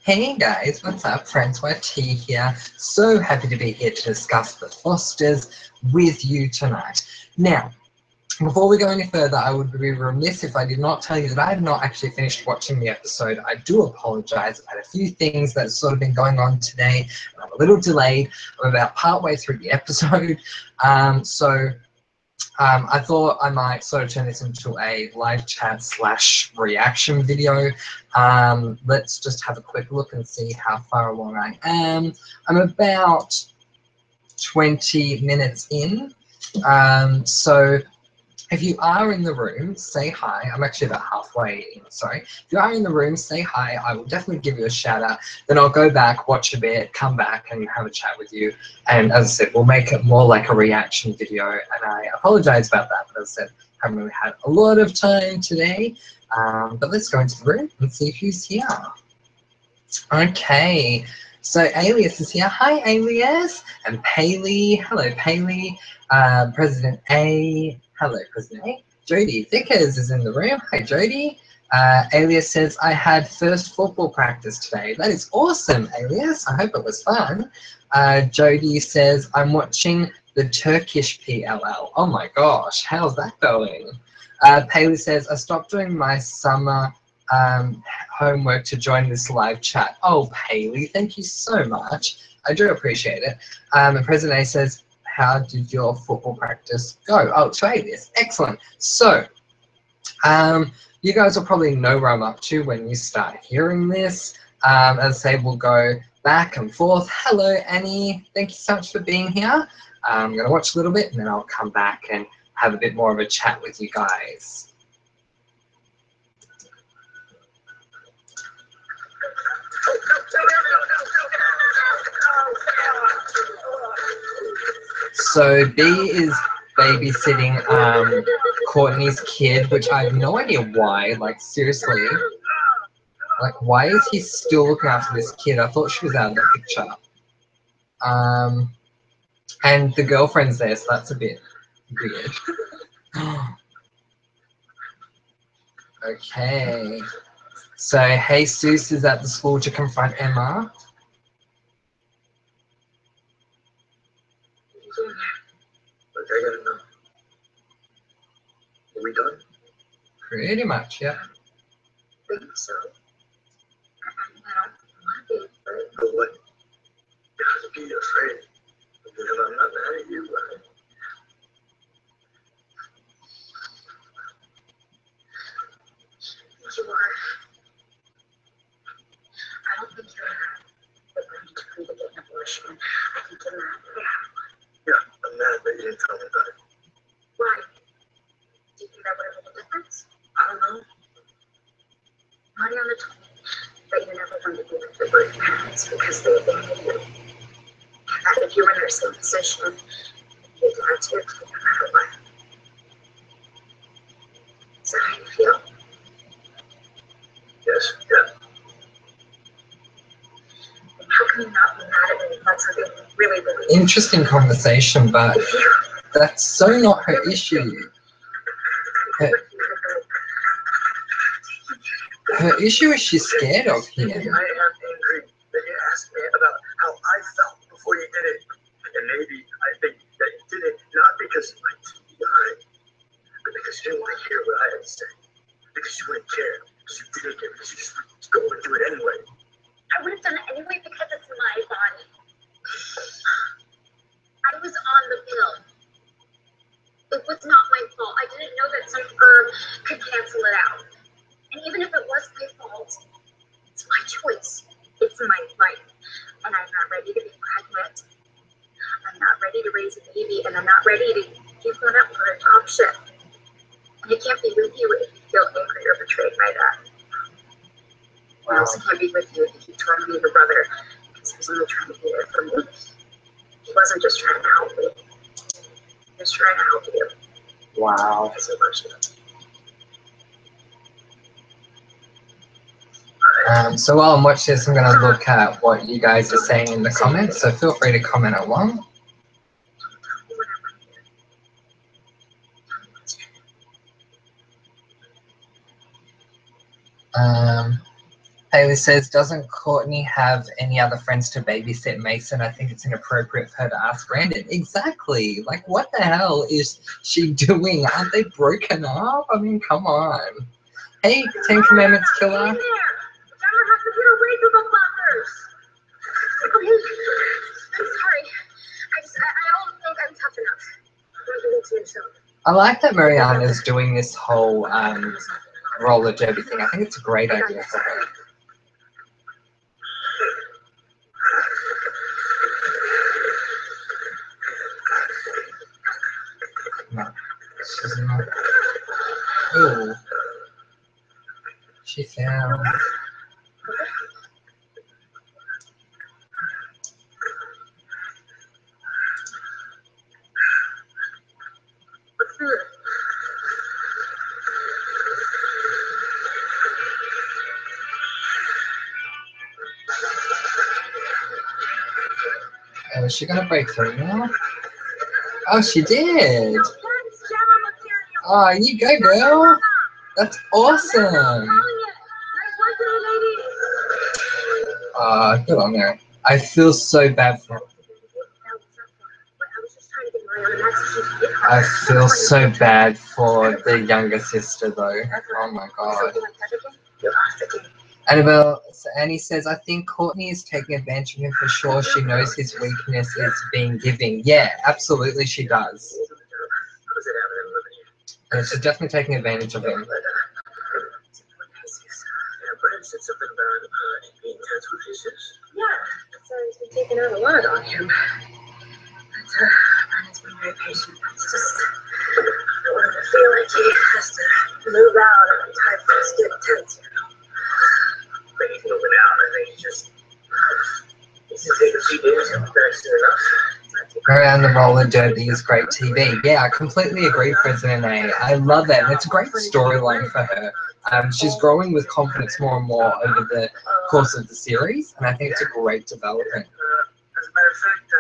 Hey guys, what's up? Francois T here. So happy to be here to discuss the Fosters with you tonight. Now, before we go any further, I would be remiss if I did not tell you that I have not actually finished watching the episode. I do apologise. I've had a few things that's sort of been going on today, and I'm a little delayed. I'm about partway through the episode, I thought I might sort of turn this into a live chat / reaction video. Let's just have a quick look and see how far along I am. I'm about 20 minutes in. So if you are in the room, say hi. I'm actually about halfway in, sorry. If you are in the room, say hi. I will definitely give you a shout out. Then I'll go back, watch a bit, come back and have a chat with you. And as I said, we'll make it more like a reaction video. And I apologize about that, but as I said, I haven't really had a lot of time today. But let's go into the room and see who's here. Okay. So Alias is here. Hi, Alias. And Paley. Hello, Paley. President A. Hello, President A. Jody Vickers is in the room. Hi, Jody. Alias says, I had first football practice today. That is awesome, Alias. I hope it was fun. Jody says, I'm watching the Turkish PLL. Oh my gosh, how's that going? Paley says, I stopped doing my summer homework to join this live chat. Oh, Paley, thank you so much. I do appreciate it. And President A says, how did your football practice go? Oh, to Alias. Excellent. So, you guys will probably know where I'm up to when you start hearing this. As I say, we'll go back and forth. Hello, Annie. Thank you so much for being here. I'm going to watch a little bit and then I'll come back and have a bit more of a chat with you guys. So B is babysitting Courtney's kid, which I have no idea why. Like, seriously. Like, why is he still looking after this kid? I thought she was out of the picture. And the girlfriend's there, so that's a bit weird. Okay. So Jesus is at the school to confront Emma. Okay, I gotta know. Are we done? Pretty much, yeah. I think so. I don't want to, but what? You have to be afraid. Because I'm not mad at you, right? You are. I don't think you're mad. But when you agree to get an abortion, I think you're mad. Yeah, I'm mad that you didn't tell me about it. Why? Do you think that would have made a difference? I don't know. Mariana told me that you never wanted to be with your birth parents because they abandoned you. And that if you were in their same position, you'd have to no matter what. Is that how you feel? Yes, yeah. How can you not be mad at me about something really, really Interesting conversation, but that's so not her issue. Her issue is she's scared of him. I am angry that you asked me about how I felt before you did it. And maybe I think that you did it not because you liked to be hurt, but because you didn't want to hear what I had to say. Because you wouldn't care. Because you didn't care. Because you just wanted to go and do it anyway. I would have done it anyway because it's my body. I was on the pill. It was not my fault. I didn't know that some herb could cancel it out. And even if it was my fault, it's my choice. It's my life. And I'm not ready to be pregnant. I'm not ready to raise a baby. And I'm not ready to give one up for adoption. And I can't be with you if you feel angry or betrayed by that. I also can't be with you if you told me your brother, because he was only trying to be there for me. He wasn't just trying to help me. He was trying to help you. Wow. Because he loves you. So while I'm watching this, I'm going to look at what you guys are saying in the comments, so feel free to comment along. Haley says, doesn't Courtney have any other friends to babysit Mason? I think it's inappropriate for her to ask Brandon. Exactly. Like, what the hell is she doing? Aren't they broken up? I mean, come on. Hey, Ten Commandments killer. Get in there. The driver has to get away from the fuckers. Okay. I'm sorry. I don't think I'm tough enough. Don't do that to yourself. I like that Mariana's doing this whole roller derby thing. I think it's a great idea for her. No, she's not. Ooh. She fell. Oh, is she gonna break through now? Oh, she did! Oh, you go, girl! That's awesome! Good on her. I feel so bad for her. I feel so bad for the younger sister, though. Oh my god. Annabelle, Annie says, I think Courtney is taking advantage of him for sure. She knows his weakness is being giving. Yeah, absolutely she does. And she's definitely taking advantage of him. Said something about being intense with Jesus. Yeah, so he's been taking out a lot on him. But Brandon's been very patient. It's just, I want him to feel like he has to move out every time things get intense, you know. But he's moving out. I think he's taking a few days and back soon enough. Around the roller derby is great TV. Yeah, I completely agree, President A. I love it. And it's a great storyline for her. She's growing with confidence more and more over the course of the series, and I think it's a great development. As a matter of fact,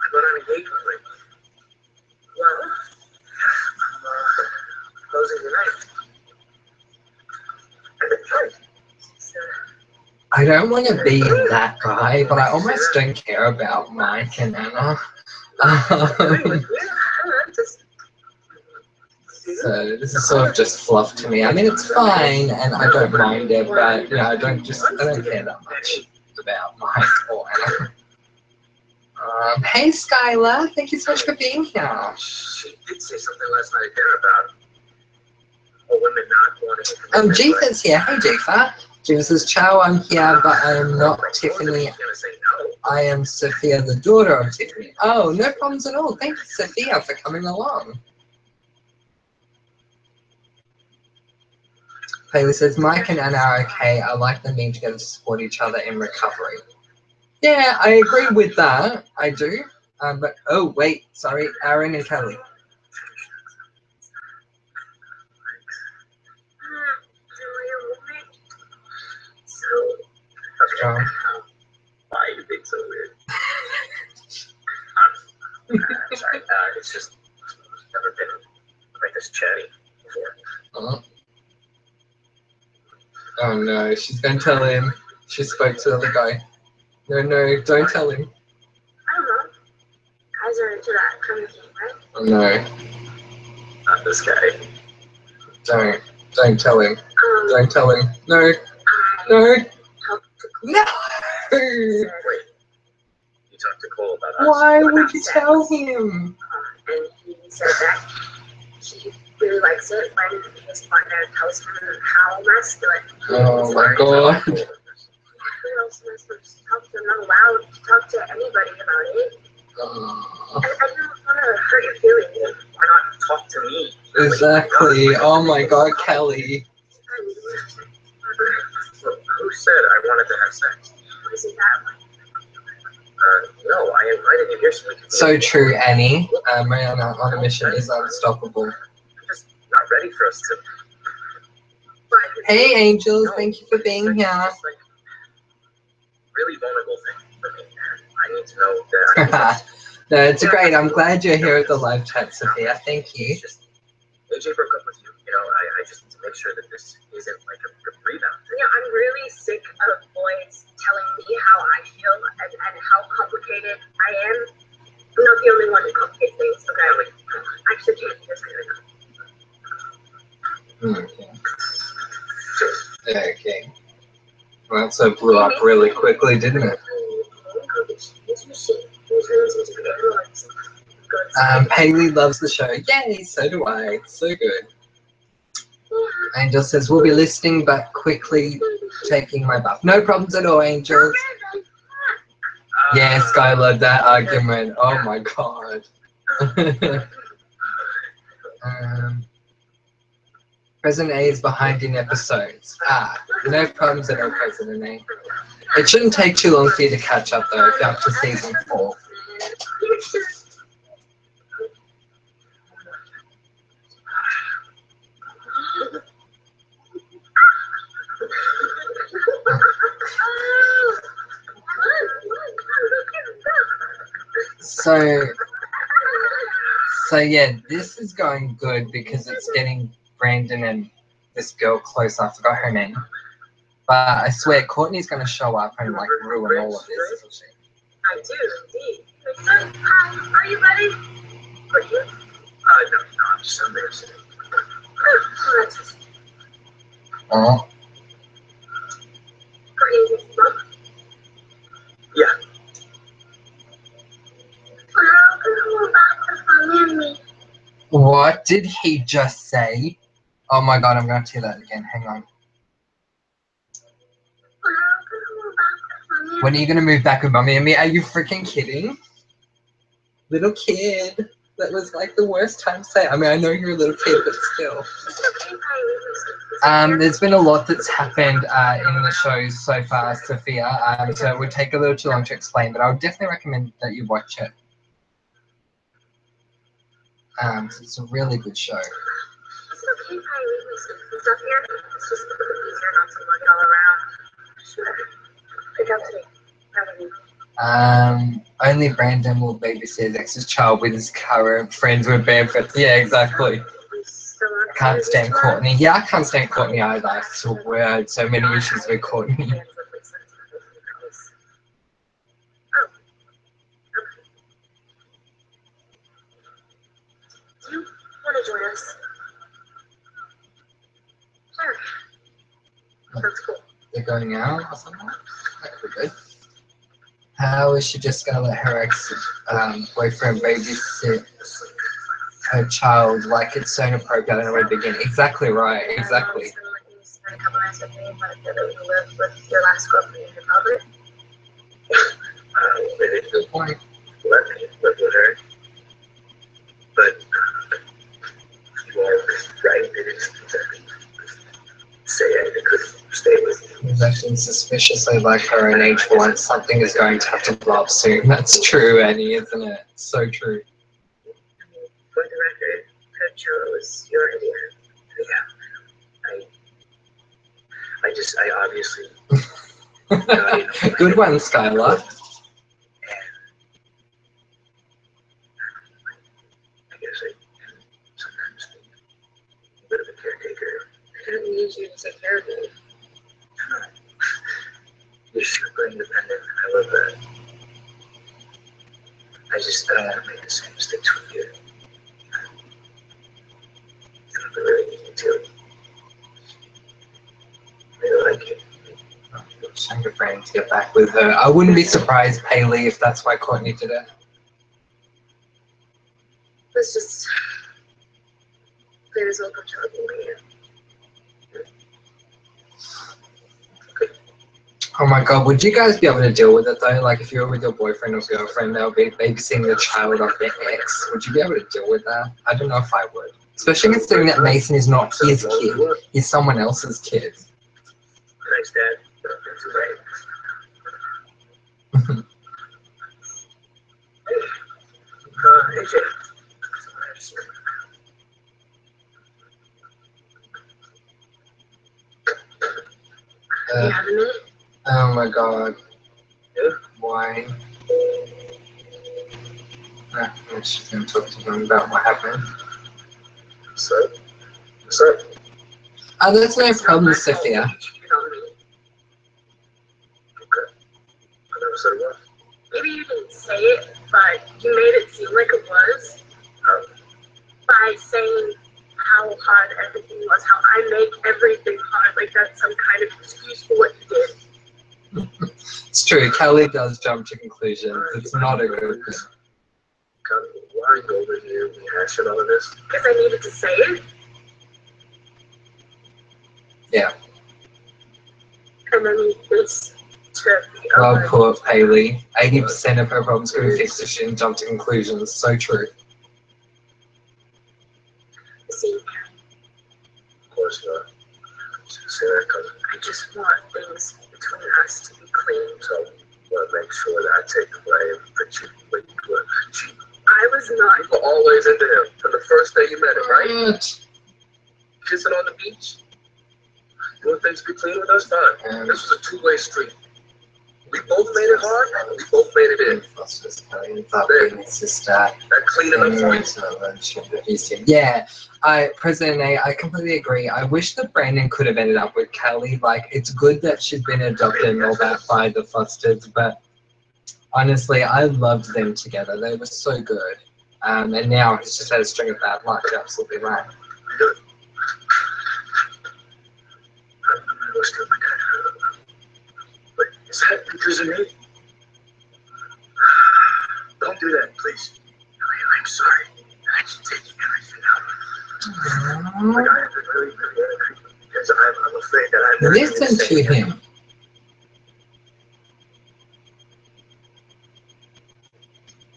I went on a date with him. Well, I'm closing tonight. I've been trying. I don't want to be that guy, but I almost don't care about Mike and Anna. So this is sort of just fluff to me. I mean, it's fine, and I don't mind it, but you know, I don't care that much about Mike or Anna. Hey, Skylar, thank you so much for being here. She did say something last night there about women not wanting. Jifa's here. Hey, Jifa. Jifa says, "Ciao, I'm here, but I am not Tiffany. I am Sophia, the daughter of Tiffany." Oh, no problems at all. Thank you, Sophia, for coming along. Haley says, Mike and Anna are okay. I like them being together to support each other in recovery. Yeah, I agree with that. I do. But, oh, wait. Sorry. Aaron and Kelly. Why are you being so weird? I'm sorry. It's just never been like this chatty before. Oh no, she's gonna tell him. She spoke to the other guy. No, don't tell him. I don't know. Guys are into that kind of thing, right? Oh no. Not this guy. Don't tell him. Don't tell him. No. No. Wait. You talked to Cole about us. Why would you tell him? And he said that he really likes it when his partner tells him how masculine he is. Oh my god. Who else am I supposed to talk to? I'm not allowed to talk to anybody about it. I don't want to hurt your feelings. Why not talk to me? Exactly. Oh my god, Kelly. Who said I wanted to have sex? Isn't that like? No, I invited you here so we can. So true, Annie. Mariana on a mission is unstoppable. I'm just not ready for us to. Hey, Angels. Thank you for being here. Just like really vulnerable thing for me. I need to know that. No, it's great. I'm glad you're here at the live chat, Sophia. Thank you. AJ broke up with you. you know, I just need to make sure that this isn't like a rebound thing. Yeah, I'm really sick of boys telling me how I feel and how complicated I am. I'm not the only one who complicates things, okay? Like, I actually can't do this right now. Okay. Well, that so blew up really quickly, didn't it? Haley loves the show. Yay, so do I. It's so good. Angel says, we'll be listening, but quickly taking my bath. No problems at all, Angels. Yeah, Skylar, that argument. Oh my god. President A is behind in episodes. No problems at all, President A. It shouldn't take too long for you to catch up, though, if you're up to season 4. So yeah, this is going good because it's getting Brandon and this girl close. I forgot her name. But I swear, Courtney's going to show up and like ruin all of this, isn't she? I do, indeed. Hi, are you ready? Are you? No, I'm just embarrassed. Oh. Yeah. What did he just say? Oh my god, I'm going to hear that again. Hang on. When are you going to move back with Mommy and me? Are you freaking kidding? Little kid. That was like the worst time to say it. I mean, I know you're a little kid, but still. There's been a lot that's happened in the shows so far, Sophia. So it would take a little too long to explain, but I would definitely recommend that you watch it. It's a really good show. Is it okay if I leave my stuff here? It's just easier not to lug it all around. Sure. Pick up today. Only Brandon will babysit X's child with his current friends with barefoot. Yeah, exactly. I can't stand Courtney. Yeah, I can't stand Courtney either. I swear I had so many issues with Courtney. Do you want to join us? Sure. That's cool. They're going out or something? That could be good. How is she just gonna let her ex-boyfriend babysit her child like it's so inappropriate at the very beginning? Exactly right, exactly. Spend a couple nights with me, but I feel that you live with your last girlfriend in your public. Maybe Good point. let me live with her. But you are right, it is exactly say I couldn't stay with you. He's acting suspiciously like her own age for once. Something is going to have to blow up soon. That's true, Annie, isn't it? So true. For the record, Kurt chose your idea. Yeah. I obviously got in. Good one, Skylar. I guess I can sometimes be a bit of a caretaker. I don't need you to take care of me. You're super independent. I love that. I don't want to make the same mistakes with you. I really need to. I really like it. I'm preparing to get back with her. I wouldn't be surprised, Paley, if that's why Courtney did it. Let's just clear as well come to later. Oh my god, would you guys be able to deal with it though? Like if you were with your boyfriend or girlfriend, they'll be babysitting the child of their ex. Would you be able to deal with that? I don't know if I would. Especially considering that Mason is not his kid, he's someone else's kid. Nice dad. That's right. AJ. You have a minute? Oh my god. Yeah. Why? I'm just gonna talk to him about what happened. So, So, Oh, there's no problem, Sophia. okay. I never said it was. Maybe you didn't say it, but you made it seem like it was by saying how hard everything was, how I make everything hard, like that's some kind of excuse for what you did. It's true, Kelly does jump to conclusions. It's not a good thing. Why are you over here rehashing all of this? Because I needed to say it. Yeah. And then you face to the Well other. put, Haley. 80% of her problems could be fixed if she didn't jump to conclusions. So true. See, Of course not. Say that because I just want things between us to be clean. so want to make sure that I take the blame for cheating when you were cheating. I was not. You were always into him from the first day you met him, right? What? Kissing on the beach. You want things to be clean with us? Fine. This was a two-way street. We both made it hard, and we both made it in. Fosters Kelly, that being his sister. That cleaning up for you. Yeah, President A, I completely agree. I wish that Brandon could have ended up with Kelly. Like, it's good that she's been adopted and all that by the Fosters, but honestly, I loved them together. They were so good. And now he's just had a string of bad luck. You're absolutely right. Wait, is that pictures of me? Don't do that, please. I'm sorry. I should take everything out. But I have been really, really angry because I'm afraid that I'm Listen to him.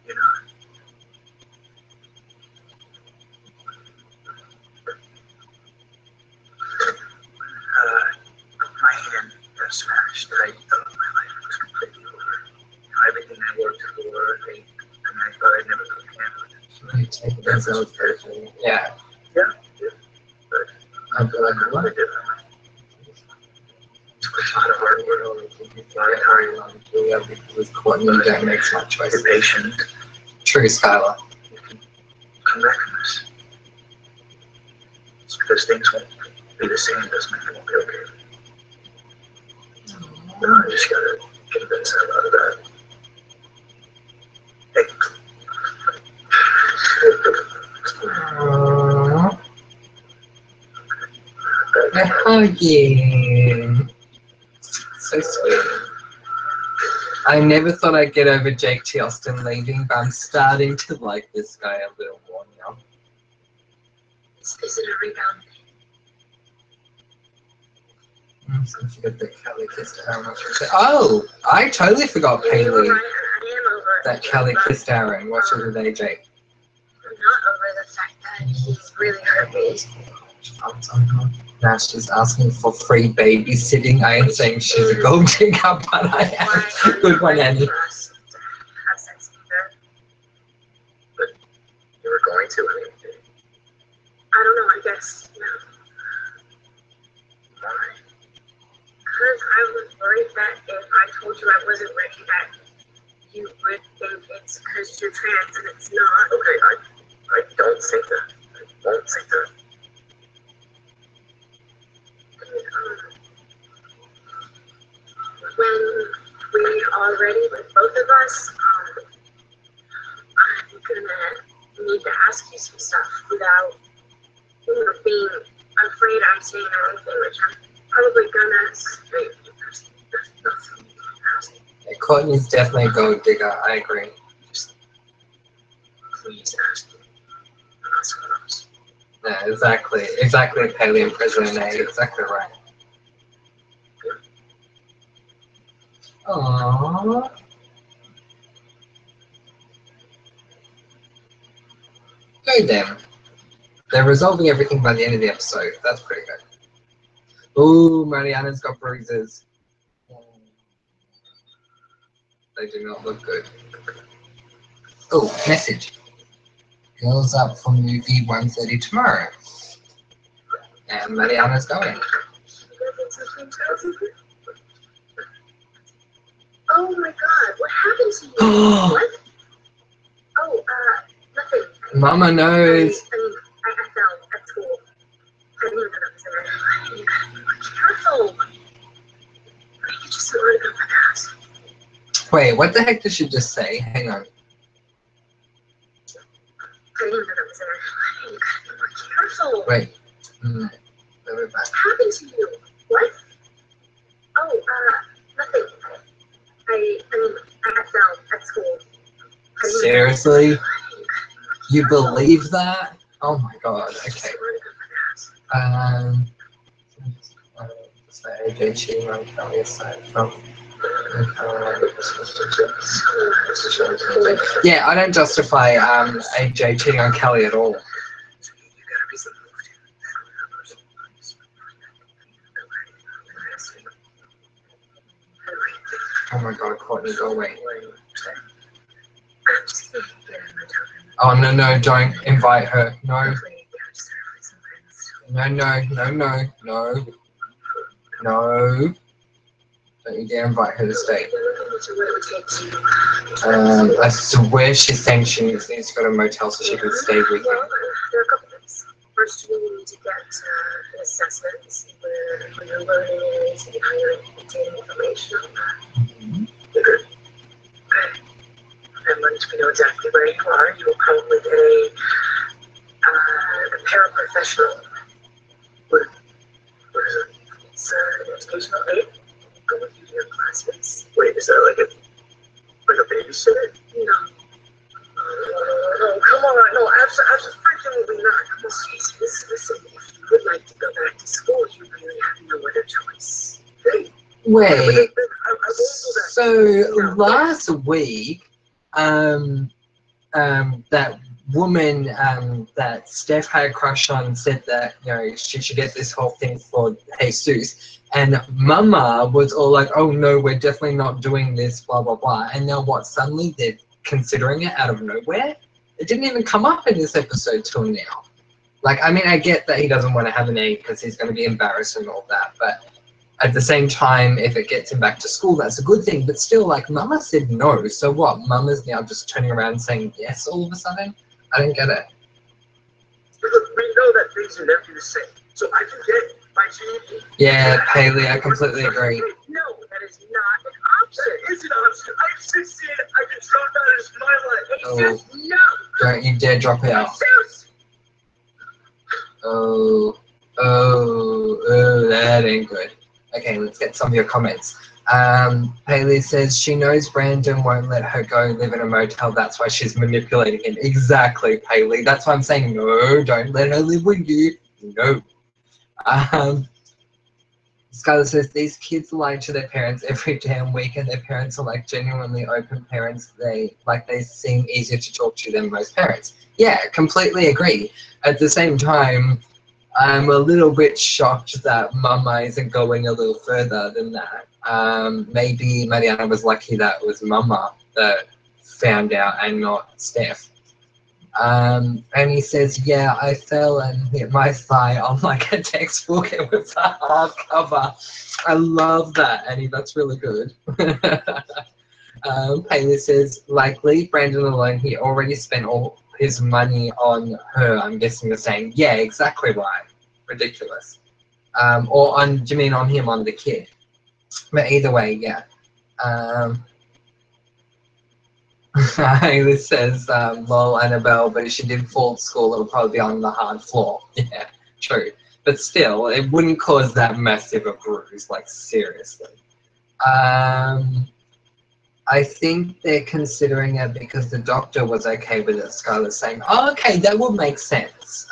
You know. My hand got smashed. I thought my life was completely over. Everything I worked for, I thought I'd never go again. Yeah. Yeah. But I feel like I what? did. Took a lot of hard work. With Courtney, you don't make smart Be choices. patient. True, Skylar. Come back from this. It's because things won't be the same doesn't mean it won't be okay. No, I just gotta convince her about that. Hey. Aww. They're hugging. So sweet. I never thought I'd get over Jake T. Austin leaving, but I'm starting to like this guy a little more now. This isn't a rebound. I'm just gonna forget that Kelly kissed Aaron. Oh, I totally forgot Yeah, you were Haley right. I am over it. that Kelly kissed Aaron. What's it with AJ? I'm not over the fact that he's really hurt me. Now she's asking for free babysitting. I ain't saying she's a gold digger, but I am. Good one, Annie. For us to have sex either. But you were going to, I mean. I don't know, I guess, no. Why? Because I was worried that if I told you I wasn't ready, that you would think it's because you're trans and it's not. Okay, I don't think that. I won't think that. When we are ready with both of us, I'm gonna need to ask you some stuff without being afraid I'm saying the wrong thing, which I'm probably gonna say. There's nothing you can ask. Yeah, Courtney's definitely a gold digger. I agree. Just please ask me. Not someone else. Yeah, exactly. Paley and President A. Exactly right. Aww. Go them. They're resolving everything by the end of the episode. That's pretty good. Ooh, Mariana's got bruises. They do not look good. Oh, message. Girls up for movie 1:30 tomorrow. And Mariana's going. Oh my god, what happened to you? What? Oh, nothing. Mama knows. I fell at school. didn't even know that was there. You gotta be more careful. You just don't want to go for that. Wait, what the heck did she just say? Hang on. I didn't even know that was there. You gotta be more careful. Wait. Let me back. What happened to you? What? Oh, nothing. I fell at school. Seriously? You believe that? Oh my god, okay. AJ cheating on Kelly aside from. Yeah, I don't justify AJ cheating on Kelly at all. Oh my god, Courtney, go away. Oh no, no, don't invite her. No. No, no, no, no, no. No. Don't you dare invite her to stay. I swear she's saying she needs to go to a motel so she can stay with him. There are a couple things. First, we need to get an assessment, see where your learning is, and how you're obtaining information on that. Okay. And once we know exactly where you are, you will probably get a paraprofessional. What is it? It's an educational aid. Go with you to your classes. Wait, is that like a babysitter? No. Oh, come on. No, absolutely not. Come on. Listen, if you would like to go back to school, you really have no other choice. Hey. Wait, I won't do that. so last week, that woman that Steph had a crush on said that, you know, she should get this whole thing for Jesus, and Mama was all like, oh no, we're definitely not doing this, blah blah blah. And now what, suddenly they're considering it out of nowhere? It didn't even come up in this episode till now. Like, I mean, I get that he doesn't want to have an egg because he's going to be embarrassed and all that, but at the same time, if it gets him back to school, that's a good thing. But still, like, Mama said no. So what? Mama's now just turning around and saying yes all of a sudden? I don't get it. We know that things are never the same. So I can get my GED. Yeah, Haley, I completely agree. No, that is not an option. That is an option. I'm 16. I can drop out. It's my life. Oh, Just no. don't you dare drop out. Zeus. Oh, that ain't good. Okay, let's get some of your comments. Haley says she knows Brandon won't let her go live in a motel. That's why she's manipulating him. Exactly, Haley. That's why I'm saying no, don't let her live with you. No. Skylar says these kids lie to their parents every damn week, and their parents are like genuinely open parents. They seem easier to talk to than most parents. Yeah, completely agree. At the same time, I'm a little bit shocked that Mama isn't going a little further than that. Maybe Mariana was lucky that it was Mama that found out and not Steph. And he says, yeah, I fell and hit my thigh on like a textbook. It was a hardcover. I love that, Annie. That's really good. Haley says, likely Brandon alone, he already spent all his money on her. I'm guessing the same. Yeah, exactly right. Ridiculous. Or on, do you mean on him, on the kid? But either way, yeah. Haley says, lol, Annabelle, but if she did fall to school, it would probably be on the hard floor. Yeah, true. But still, it wouldn't cause that massive a bruise, like, seriously. I think they're considering it because the doctor was okay with it, Skylar's saying. Oh, okay, that would make sense.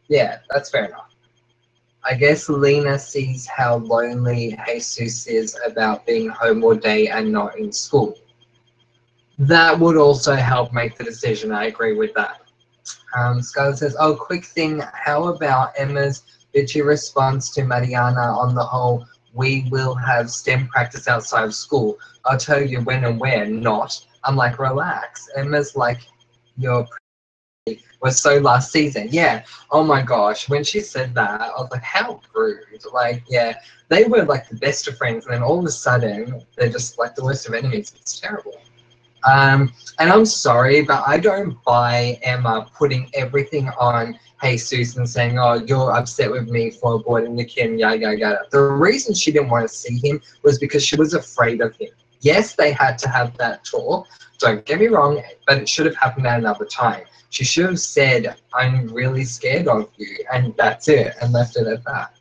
Yeah, that's fair enough. I guess Lena sees how lonely Jesus is about being home all day and not in school. That would also help make the decision. I agree with that. Skylar says, oh, quick thing. How about Emma's bitchy response to Mariana on the whole, we will have STEM practice outside of school. I'll tell you when and where, not. I'm like, relax. Emma's like, your was so last season. Yeah. Oh my gosh. When she said that, I was like, how rude. Like, yeah, they were like the best of friends. And then all of a sudden, they're just like the worst of enemies. It's terrible. And I'm sorry, but I don't buy Emma putting everything on Jesus and saying, oh, you're upset with me for aborting the kid, and yada, yada, yada. The reason she didn't want to see him was because she was afraid of him. Yes, they had to have that talk. Don't get me wrong, but it should have happened at another time. She should have said, I'm really scared of you, and that's it, and left it at that.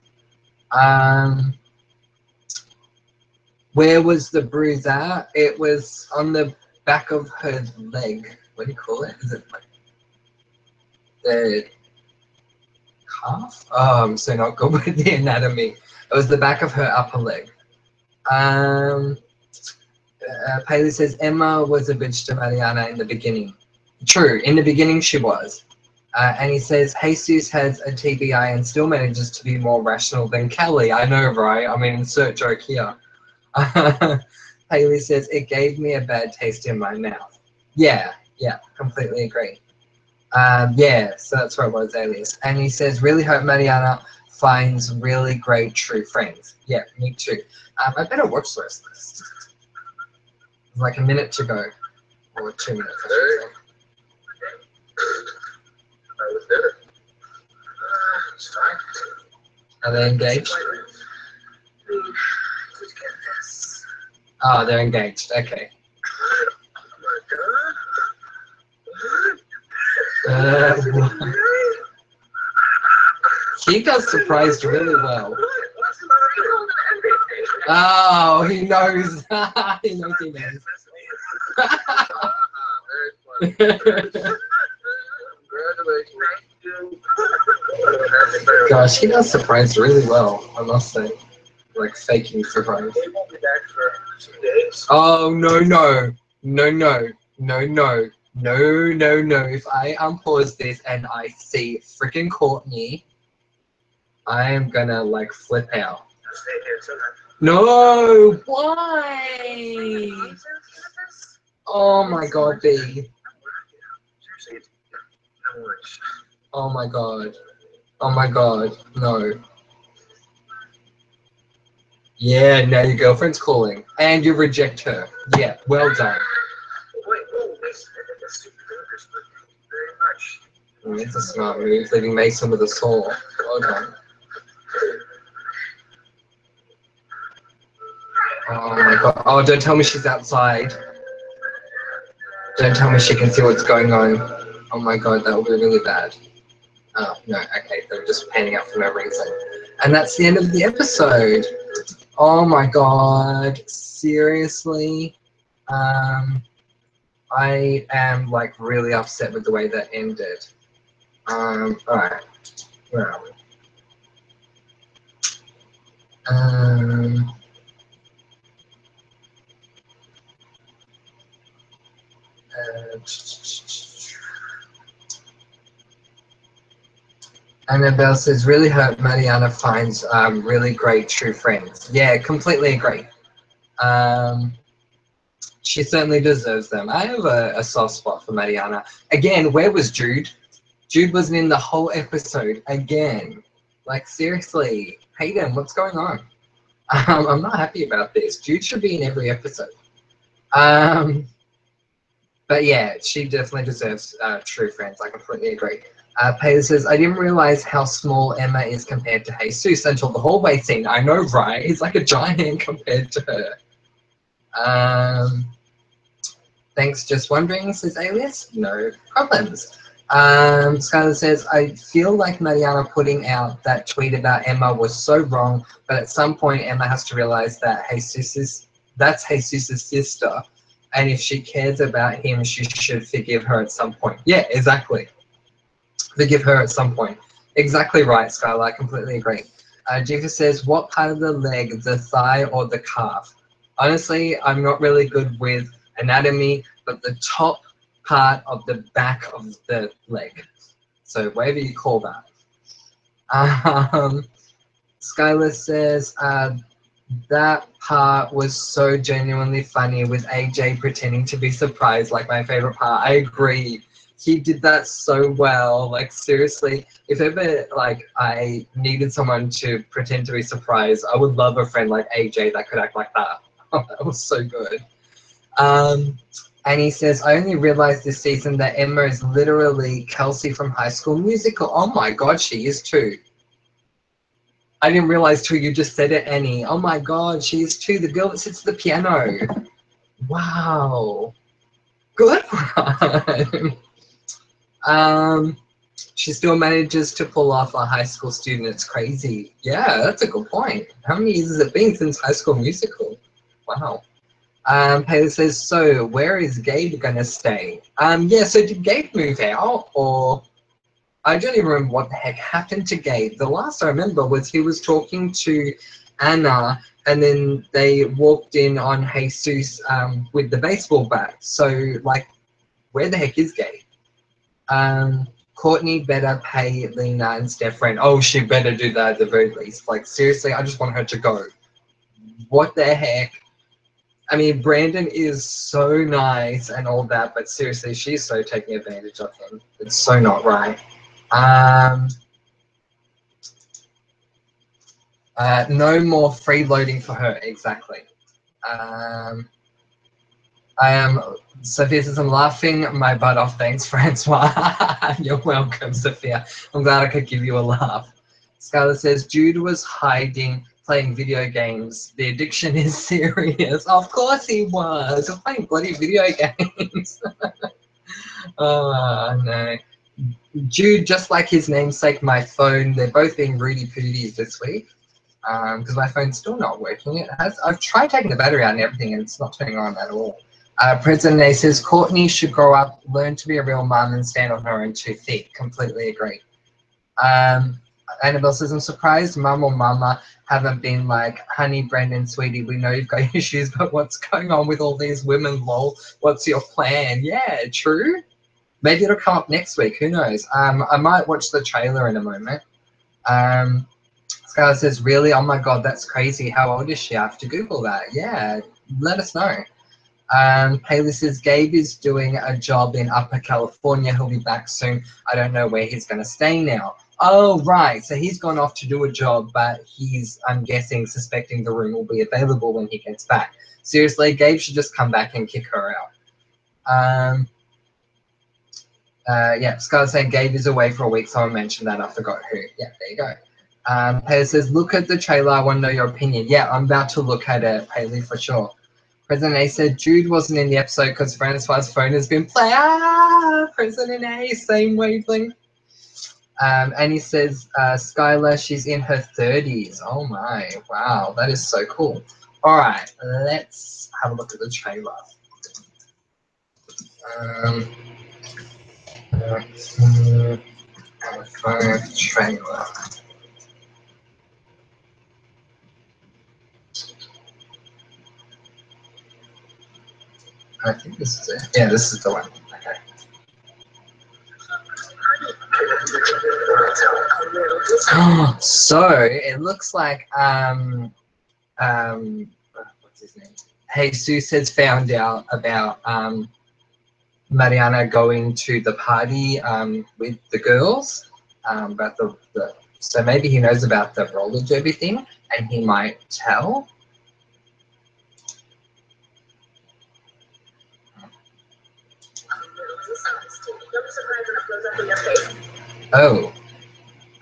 Where was the bruise at? It was on the back of her leg. What do you call it? Is it like the calf? Oh, I'm so not good with the anatomy. It was the back of her upper leg. Paley says Emma was a bitch to Mariana in the beginning. True, in the beginning she was. And he says Jesus has a TBI and still manages to be more rational than Kelly. I know, right? I mean, insert joke here. Haley says it gave me a bad taste in my mouth. Yeah, completely agree. Yeah, so that's what it was, Alias. And he says, really hope Mariana finds really great true friends. Yeah, me too. I better watch the rest of this. There's like a minute to go, or 2 minutes, I should say. I was there. It's fine. Are they engaged? Oh, they're engaged. Okay. He got surprised really well. Oh, he knows. He knows. Gosh, he got surprised really well, I must say. Like faking surprise. Oh, no. If I unpause this and I see freaking Courtney, I am gonna like flip out. No, why? Oh my god, B. Oh my god. Oh my god, no. Yeah, now your girlfriend's calling. And you reject her. Yeah, well done. It's a smart move, leaving Mason with a sore. Well done. Oh my god. Oh, don't tell me she's outside. Don't tell me she can see what's going on. Oh my god, that would be really bad. Oh, no, okay, they're just panning out for no reason. And that's the end of the episode. Oh my god, seriously? I am like really upset with the way that ended. Alright, where are we? Annabelle says, really hope Mariana finds really great true friends. Yeah, completely agree. She certainly deserves them. I have a soft spot for Mariana. Again, where was Jude? Jude wasn't in the whole episode. Again. Like, seriously. Hayden, what's going on? I'm not happy about this. Jude should be in every episode. But yeah, she definitely deserves true friends. I completely agree. Peter says, I didn't realize how small Emma is compared to Jesus until the hallway scene. I know, right? He's like a giant compared to her. Thanks, just wondering, says Alias. No problems. Skylar says, I feel like Mariana putting out that tweet about Emma was so wrong, but at some point Emma has to realize that that's Jesus' sister, and if she cares about him, she should forgive her at some point. Yeah, exactly. Forgive her at some point. Exactly right, Skylar. I completely agree. Jiva says, what part of the leg, the thigh or the calf? Honestly, I'm not really good with anatomy, but the top part of the back of the leg. So whatever you call that. Skylar says, that part was so genuinely funny with AJ pretending to be surprised, like my favorite part. I agree. He did that so well. Like, seriously, if ever like I needed someone to pretend to be surprised, I would love a friend like AJ that could act like that. That was so good. And he says, I only realized this season that Emma is literally Kelsey from High School Musical. Oh my God, she is too. I didn't realize till you just said it, Annie. Oh my God, she is too. The girl that sits at the piano. Wow. Good one. She still manages to pull off a high school student. It's crazy. Yeah, that's a good point. How many years has it been since High School Musical? Wow. Taylor says, so where is Gabe gonna stay? Yeah, so did Gabe move out, or I don't even remember what the heck happened to Gabe. The last I remember was he was talking to Anna, and then they walked in on Jesus with the baseball bat. So, like, where the heck is Gabe? Courtney better pay Lena and Steph rent. Oh, she better do that at the very least. Like, seriously, I just want her to go. What the heck? I mean, Brandon is so nice and all that, but seriously, she's so taking advantage of him. It's so not right. No more freeloading for her, exactly. Sophia says, I'm laughing my butt off. Thanks, Francois. You're welcome, Sophia. I'm glad I could give you a laugh. Scarlett says, Jude was hiding, playing video games. The addiction is serious. Of course he was. He's playing bloody video games. Oh, no. Jude, just like his namesake, my phone, they're both being Rudy Pooties this week. Because my phone's still not working. I've tried taking the battery out and everything, and it's not turning on at all. President A says, Courtney should grow up, learn to be a real mum, and stand on her own 2 feet. Completely agree. Annabelle says, I'm surprised mum or mama haven't been like, honey, Brandon, sweetie, we know you've got issues, but what's going on with all these women, lol? What's your plan? Yeah, true. Maybe it'll come up next week. Who knows? I might watch the trailer in a moment. Scarlett says, really? Oh my God, that's crazy. How old is she? I have to Google that. Yeah, let us know. Haley says, Gabe is doing a job in Upper California. He'll be back soon. I don't know where he's going to stay now. Oh, right. So he's gone off to do a job, but he's, I'm guessing, suspecting the room will be available when he gets back. Seriously, Gabe should just come back and kick her out. Yeah, Scarlett saying Gabe is away for a week. Someone mentioned that. I forgot who. Yeah, there you go. Haley says, look at the trailer. I want to know your opinion. Yeah, I'm about to look at it, Haley, for sure. President A said Jude wasn't in the episode because Francois' phone has been playing. President A, same wavelength. And he says, Skylar, she's in her 30s. Oh my, wow, that is so cool. All right, let's have a look at the trailer. Trailer. I think this is it. Yeah, this is the one. Okay. So it looks like what's his name? Jesus has found out about Mariana going to the party with the girls, about the so maybe he knows about the roller derby thing, and he might tell. Oh,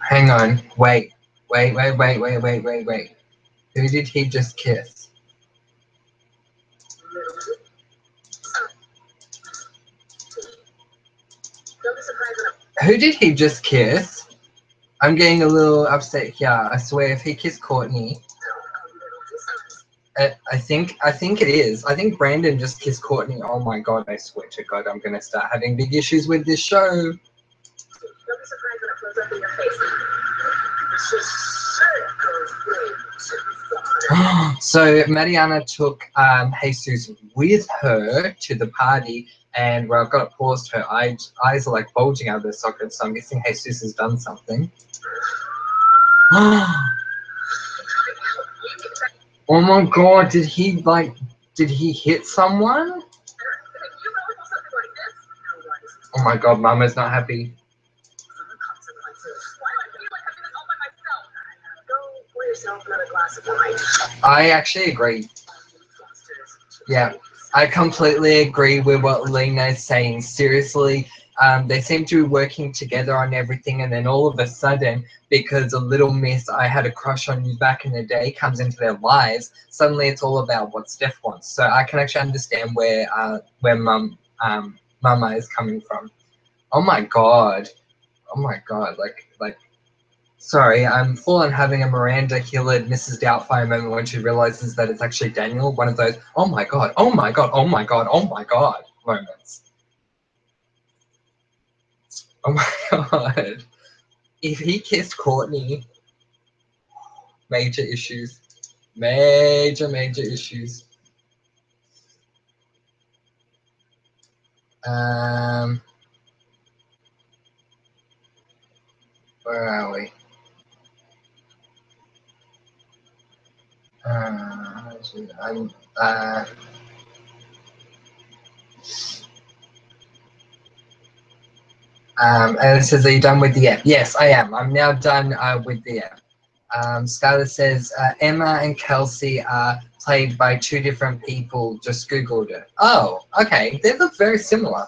hang on, wait. Who did he just kiss? Who did he just kiss? I'm getting a little upset here. I swear, if he kissed Courtney, I think it is. I think Brandon just kissed Courtney. Oh my God! I swear to God, I'm gonna start having big issues with this show. So Mariana took Jesus with her to the party, and where I've got it paused, her eyes are like bulging out of their sockets, so I'm guessing Jesus has done something. Oh my God, did he hit someone? Oh my God, Mama's not happy. I actually agree. Yeah. I completely agree with what Lena is saying. Seriously, they seem to be working together on everything, and then all of a sudden, because a little miss I had a crush on you back in the day comes into their lives, suddenly it's all about what Steph wants. So I can actually understand where Mama is coming from. Oh my god. Oh my god. Like. Sorry, I'm full on having a Miranda Hillard Mrs. Doubtfire moment when she realizes that it's actually Daniel. One of those, oh my god, oh my god, oh my god, oh my god moments. Oh my god. If he kissed Courtney, major issues. Major issues. Where are we? And it says, are you done with the app? Yes, I am. I'm now done with the app. Skylar says, Emma and Kelsey are played by two different people. Just Googled it. Oh, okay. They look very similar.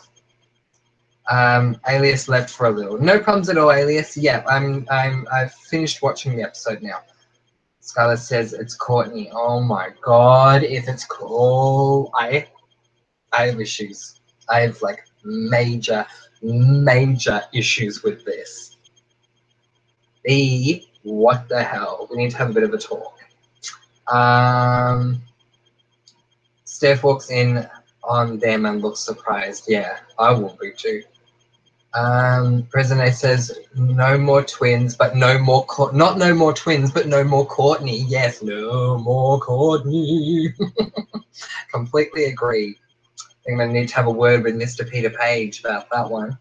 Alias left for a little. No problems at all, Alias. Yeah, I've finished watching the episode now. Skylar says it's Courtney. Oh my god, if it's I have issues. I have like major issues with this. What the hell? We need to have a bit of a talk. Steph walks in on them and looks surprised. Yeah, I will be too. President A says no more twins, but no more not no more twins, but no more Courtney. Yes, no more Courtney. Completely agree. I think I need to have a word with Mr. Peter Page about that one.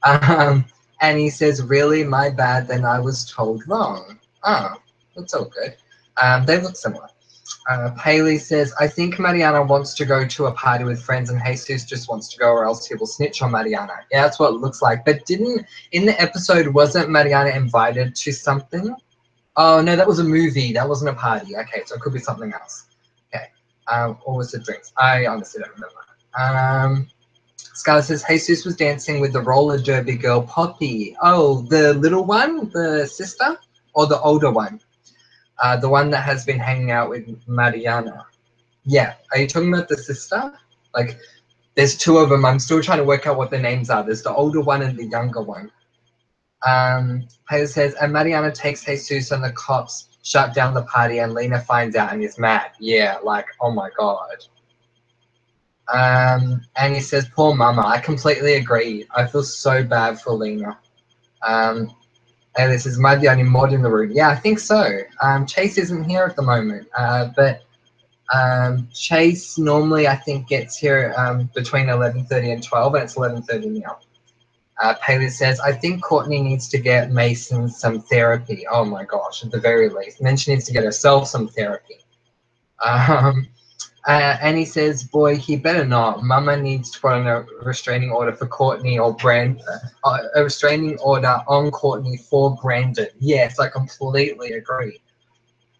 And he says, really, my bad, then I was told wrong. Oh, that's all good. They look similar. Paley says, I think Mariana wants to go to a party with friends and Jesus just wants to go or else he will snitch on Mariana. Yeah, that's what it looks like. But in the episode, wasn't Mariana invited to something? Oh, no, that was a movie. That wasn't a party. Okay, so it could be something else. Okay. Or was it drinks? I honestly don't remember. Scarlett says, Jesus was dancing with the roller derby girl, Poppy. Oh, the little one? The sister? Or the older one? The one that has been hanging out with Mariana. Yeah. Are you talking about the sister? Like, there's two of them. I'm still trying to work out what their names are. There's the older one and the younger one. Taylor says, and Mariana takes Jesus and the cops shut down the party and Lena finds out and is mad. Yeah, like, oh my god. And he says, poor mama. I completely agree. I feel so bad for Lena. Alice says, am I the only mod in the room? Yeah, I think so. Chase isn't here at the moment, but Chase normally, I think, gets here between 11:30 and 12, and it's 11:30 now. Paley says, I think Courtney needs to get Mason some therapy. Oh my gosh, at the very least. And then she needs to get herself some therapy. And he says, boy, he better not. Mama needs to put on a restraining order for Courtney or a restraining order on Courtney for Brandon. Yes, I completely agree.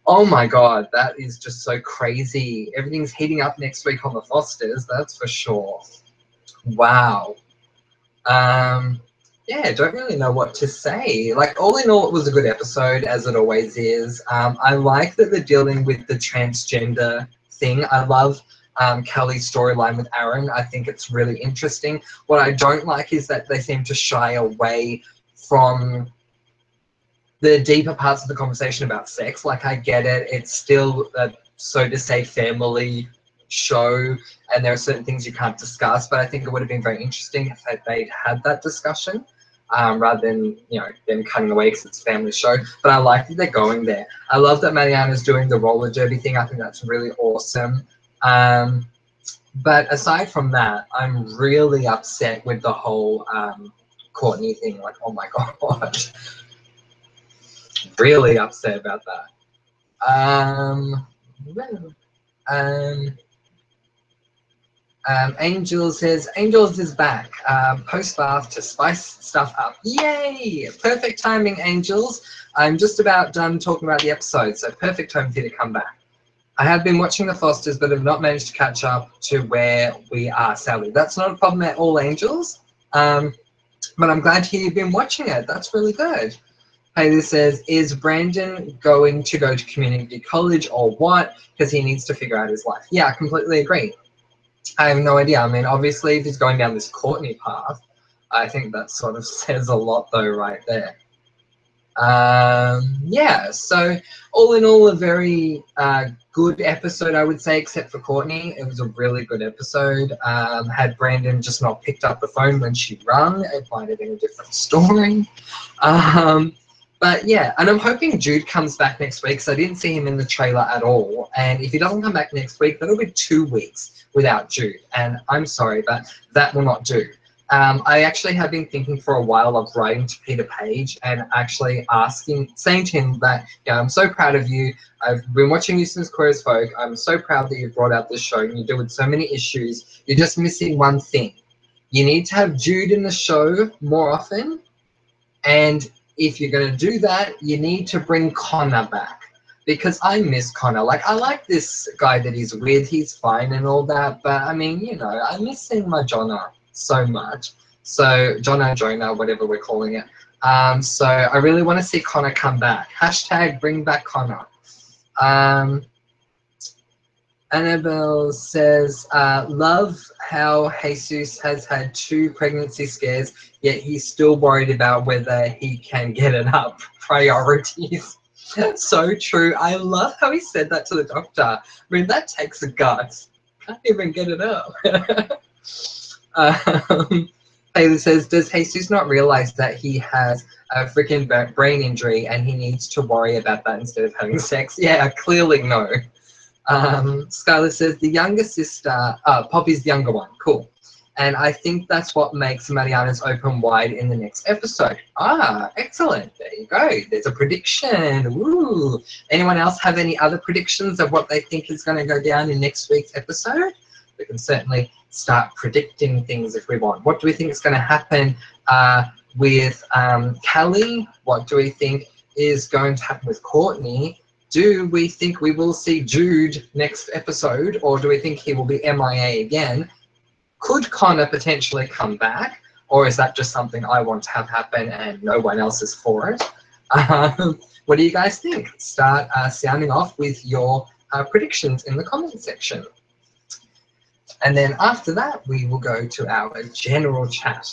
Oh my god, that is just so crazy. Everything's heating up next week on the Fosters, that's for sure. Wow. Yeah, don't really know what to say. Like, all in all, it was a good episode, as it always is. I like that they're dealing with the transgender thing. I love Kelly's storyline with Aaron. I think it's really interesting. What I don't like is that they seem to shy away from the deeper parts of the conversation about sex. Like, I get it. It's still a, so to say, family show, and there are certain things you can't discuss, but I think it would have been very interesting if they'd had that discussion rather than, you know, them cutting away because it's a family show. But I like that they're going there. I love that Mariana's doing the roller derby thing. I think that's really awesome. But aside from that, I'm really upset with the whole Courtney thing. Like, oh my god. Really upset about that. Angel says, Angels is back. Post-bath to spice stuff up. Yay! Perfect timing, Angels. I'm just about done talking about the episode, so perfect time for you to come back. I have been watching the Fosters, but have not managed to catch up to where we are, Sally. That's not a problem at all, Angels. But I'm glad to hear you've been watching it. That's really good. Haley says, is Brandon going to go to community college or what? Because he needs to figure out his life. Yeah, I completely agree. I have no idea. I mean, obviously, if he's going down this Courtney path, I think that sort of says a lot, though, right there. Yeah, so all in all, a very good episode, I would say, except for Courtney. It was a really good episode. Had Brandon just not picked up the phone when she rung, it might have been a different story. But yeah, and I'm hoping Jude comes back next week, because I didn't see him in the trailer at all. And if he doesn't come back next week, that'll be 2 weeks without Jude. And I'm sorry, but that will not do. I actually have been thinking for a while of writing to Peter Page and actually saying to him that, yeah, I'm so proud of you. I've been watching you since Queer as Folk. I'm so proud that you brought out this show and you deal with so many issues. You're just missing one thing. You need to have Jude in the show more often. And if you're going to do that, you need to bring Connor back. Because I miss Connor. Like, I like this guy that he's with. He's fine and all that. But, I mean, you know, I miss seeing my Jonah so much. So, Jonah, whatever we're calling it. So, I really want to see Connor come back. Hashtag bring back Connor. Annabelle says, love how Jesus has had 2 pregnancy scares, yet he's still worried about whether he can get it up. Priorities. So true. I love how he said that to the doctor. I mean, that takes a guts. Can't even get it up. Haley says, does Jesus not realize that he has a freaking brain injury and he needs to worry about that instead of having sex? Yeah, clearly no. Skylar says, the younger sister, Poppy's the younger one. Cool. And I think that's what makes Mariana's open wide in the next episode. Ah, excellent. There you go. There's a prediction. Woo. Anyone else have any other predictions of what they think is going to go down in next week's episode? We can certainly start predicting things if we want. What do we think is going to happen with Callie? What do we think is going to happen with Courtney? Do we think we will see Jude next episode, or do we think he will be MIA again? Could Connor potentially come back, or is that just something I want to have happen and no one else is for it? What do you guys think? Start sounding off with your predictions in the comment section. And then after that, we will go to our general chat,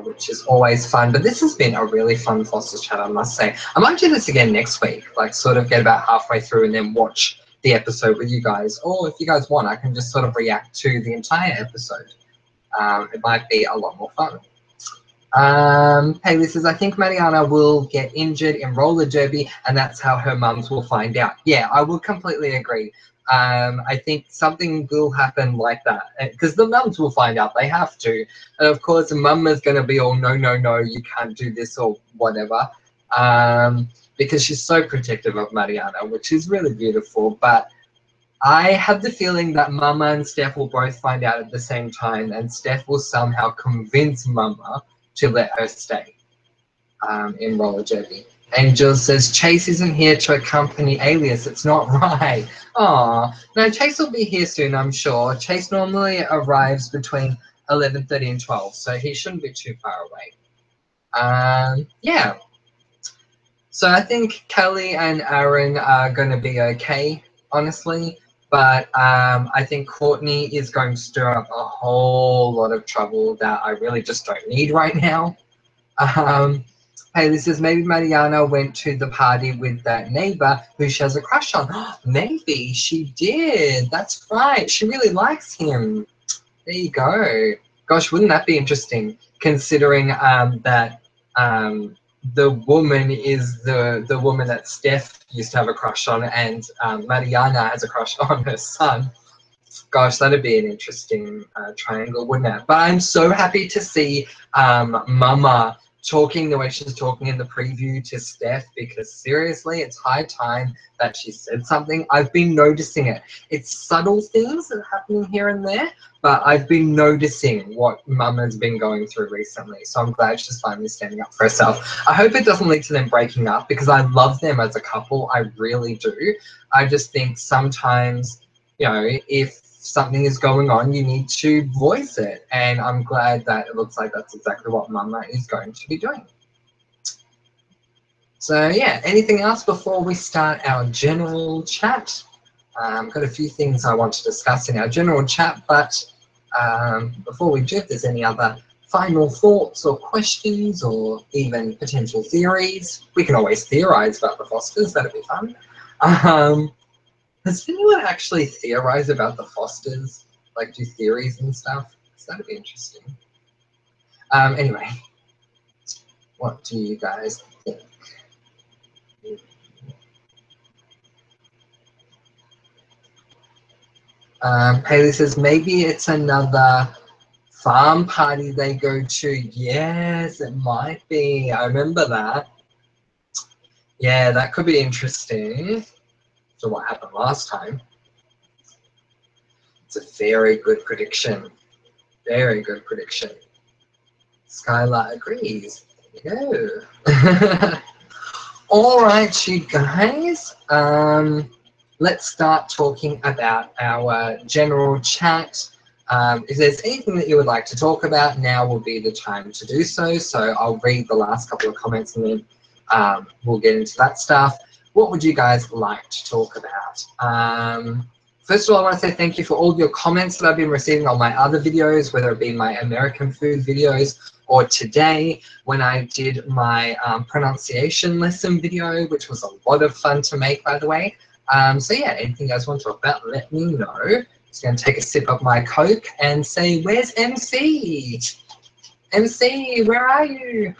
which is always fun. But this has been a really fun Fosters chat, I must say. I might do this again next week, like sort of get about halfway through and then watch the episode with you guys. Or if you guys want, I can just sort of react to the entire episode. It might be a lot more fun. Haley says, I think Mariana will get injured in roller derby and that's how her mums will find out. Yeah, I would completely agree. I think something will happen like that because the mums will find out. They have to. And of course, the mum is going to be all, no, no, no, you can't do this or whatever. Because she's so protective of Mariana, which is really beautiful. But I have the feeling that Mama and Steph will both find out at the same time, and Steph will somehow convince Mama to let her stay in roller derby. Angel says, Chase isn't here to accompany Alias. It's not right. Aw, no, Chase will be here soon, I'm sure. Chase normally arrives between 11:30 and 12, so he shouldn't be too far away. Yeah. So I think Kelly and Aaron are going to be okay, honestly. But I think Courtney is going to stir up a whole lot of trouble that I really just don't need right now. Haley says, maybe Mariana went to the party with that neighbor who she has a crush on. Maybe she did. That's right. She really likes him. There you go. Gosh, wouldn't that be interesting, considering that the woman is the woman that Steph used to have a crush on, and Mariana has a crush on her son. Gosh, that'd be an interesting triangle, wouldn't it? But I'm so happy to see Mama talking the way she's talking in the preview to Steph, because seriously, it's high time that she said something. I've been noticing it. It's subtle things that are happening here and there, but I've been noticing what Mama's been going through recently. So I'm glad she's finally standing up for herself. I hope it doesn't lead to them breaking up, because I love them as a couple. I really do. I just think sometimes, you know, if something is going on, you need to voice it, and I'm glad that it looks like that's exactly what Mama is going to be doing. So yeah, anything else before we start our general chat? Got a few things I want to discuss in our general chat, but before we do, if there's any other final thoughts or questions or even potential theories, we can always theorize about the Fosters. That'd be fun. Has anyone actually theorized about the Fosters? Like, do theories and stuff? So that'd be interesting. Anyway, what do you guys think? Haley says, maybe it's another farm party they go to. Yes, it might be. I remember that. Yeah, that could be interesting. So what happened last time? It's a very good prediction. Very good prediction. Skylar agrees. There you go. All right, you guys. Let's start talking about our general chat. If there's anything that you would like to talk about, now will be the time to do so. So I'll read the last couple of comments and then we'll get into that stuff. What would you guys like to talk about? First of all, I want to say thank you for all your comments that I've been receiving on my other videos, whether it be my American food videos or today when I did my pronunciation lesson video, which was a lot of fun to make, by the way. So yeah, anything you guys want to talk about, let me know. Just going to take a sip of my Coke and say, where's MC? MC, where are you?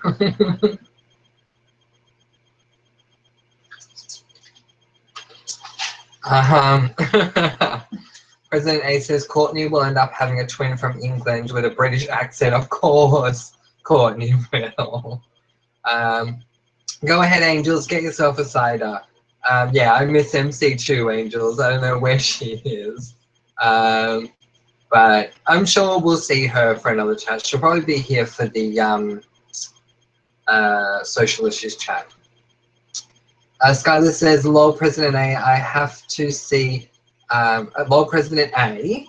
President A says Courtney will end up having a twin from England with a British accent. Of course, Courtney will. Go ahead, Angels, get yourself a cider. Yeah, I miss MC too, Angels. I don't know where she is. But I'm sure we'll see her for another chat. She'll probably be here for the social issues chat. Skylar says, lol, President A, I have to see, lol, President A,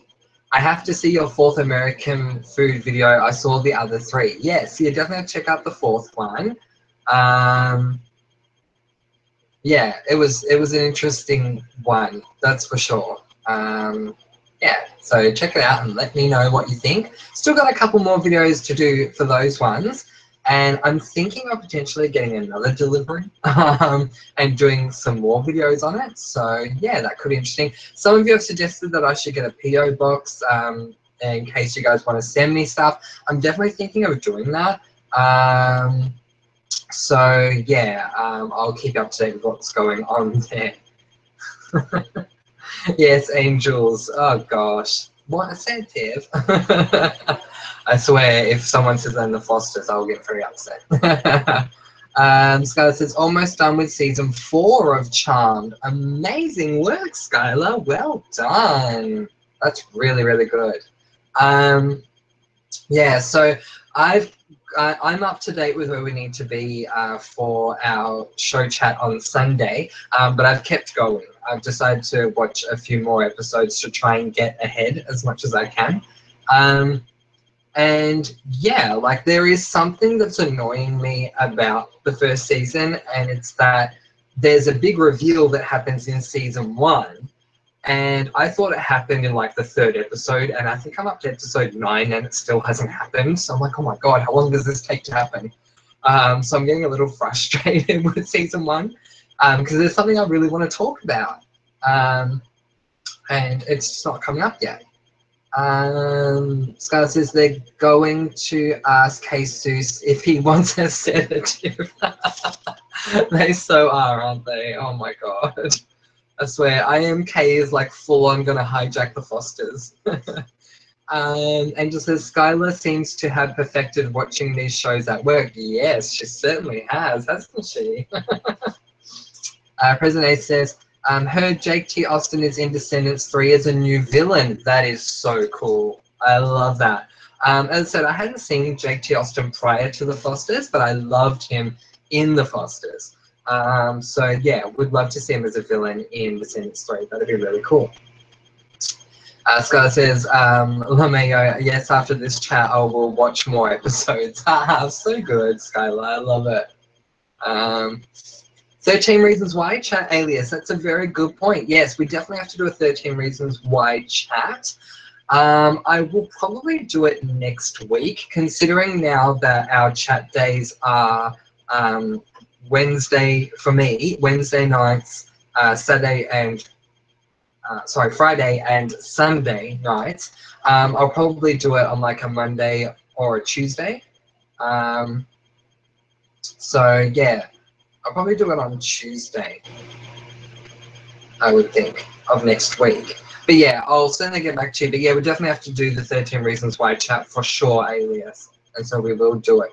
I have to see your 4th American food video. I saw the other 3. Yes, you definitely have to check out the 4th one. Yeah, it was an interesting one, that's for sure. Yeah, so check it out and let me know what you think. Still got a couple more videos to do for those ones. And I'm thinking of potentially getting another delivery and doing some more videos on it. So yeah, that could be interesting. Some of you have suggested that I should get a PO box in case you guys want to send me stuff. I'm definitely thinking of doing that. So yeah, I'll keep you up to date with what's going on there. Yes, Angels. Oh gosh, what a sensitive. I swear, if someone says that in the Fosters, I'll get very upset. Skylar says, almost done with season 4 of Charmed. Amazing work, Skylar. Well done. That's really, really good. Yeah, so I'm up to date with where we need to be for our show chat on Sunday, but I've kept going. I've decided to watch a few more episodes to try and get ahead as much as I can. And yeah, like there is something that's annoying me about the first season, and it's that there's a big reveal that happens in season 1. And I thought it happened in like the 3rd episode, and I think I'm up to episode 9 and it still hasn't happened. So I'm like, oh my God, how long does this take to happen? So I'm getting a little frustrated with season 1 because there's something I really want to talk about. And it's just not coming up yet. Skylar says they're going to ask Jesus if he wants a sedative. They so are, aren't they? Oh my God. I swear, IMK is like full on gonna hijack the Fosters. Angel says, Skylar seems to have perfected watching these shows at work. Yes, she certainly has, hasn't she? President A says, heard Jake T. Austin is in Descendants 3 as a new villain. That is so cool. I love that. As I said, I hadn't seen Jake T. Austin prior to the Fosters, but I loved him in the Fosters. So yeah, would love to see him as a villain in Descendants 3. That'd be really cool. Skylar says, LaMayo, yes, after this chat, I will watch more episodes. Haha, so good, Skylar. I love it. 13 Reasons Why chat alias. That's a very good point. Yes, we definitely have to do a 13 Reasons Why chat. I will probably do it next week, considering now that our chat days are Wednesday, for me, Wednesday nights, Friday and Sunday nights. I'll probably do it on like a Monday or a Tuesday. So yeah, I'll probably do it on Tuesday, I would think, of next week. But yeah, I'll certainly get back to you. But yeah, we definitely have to do the 13 Reasons Why chat for sure, alias. And so we will do it.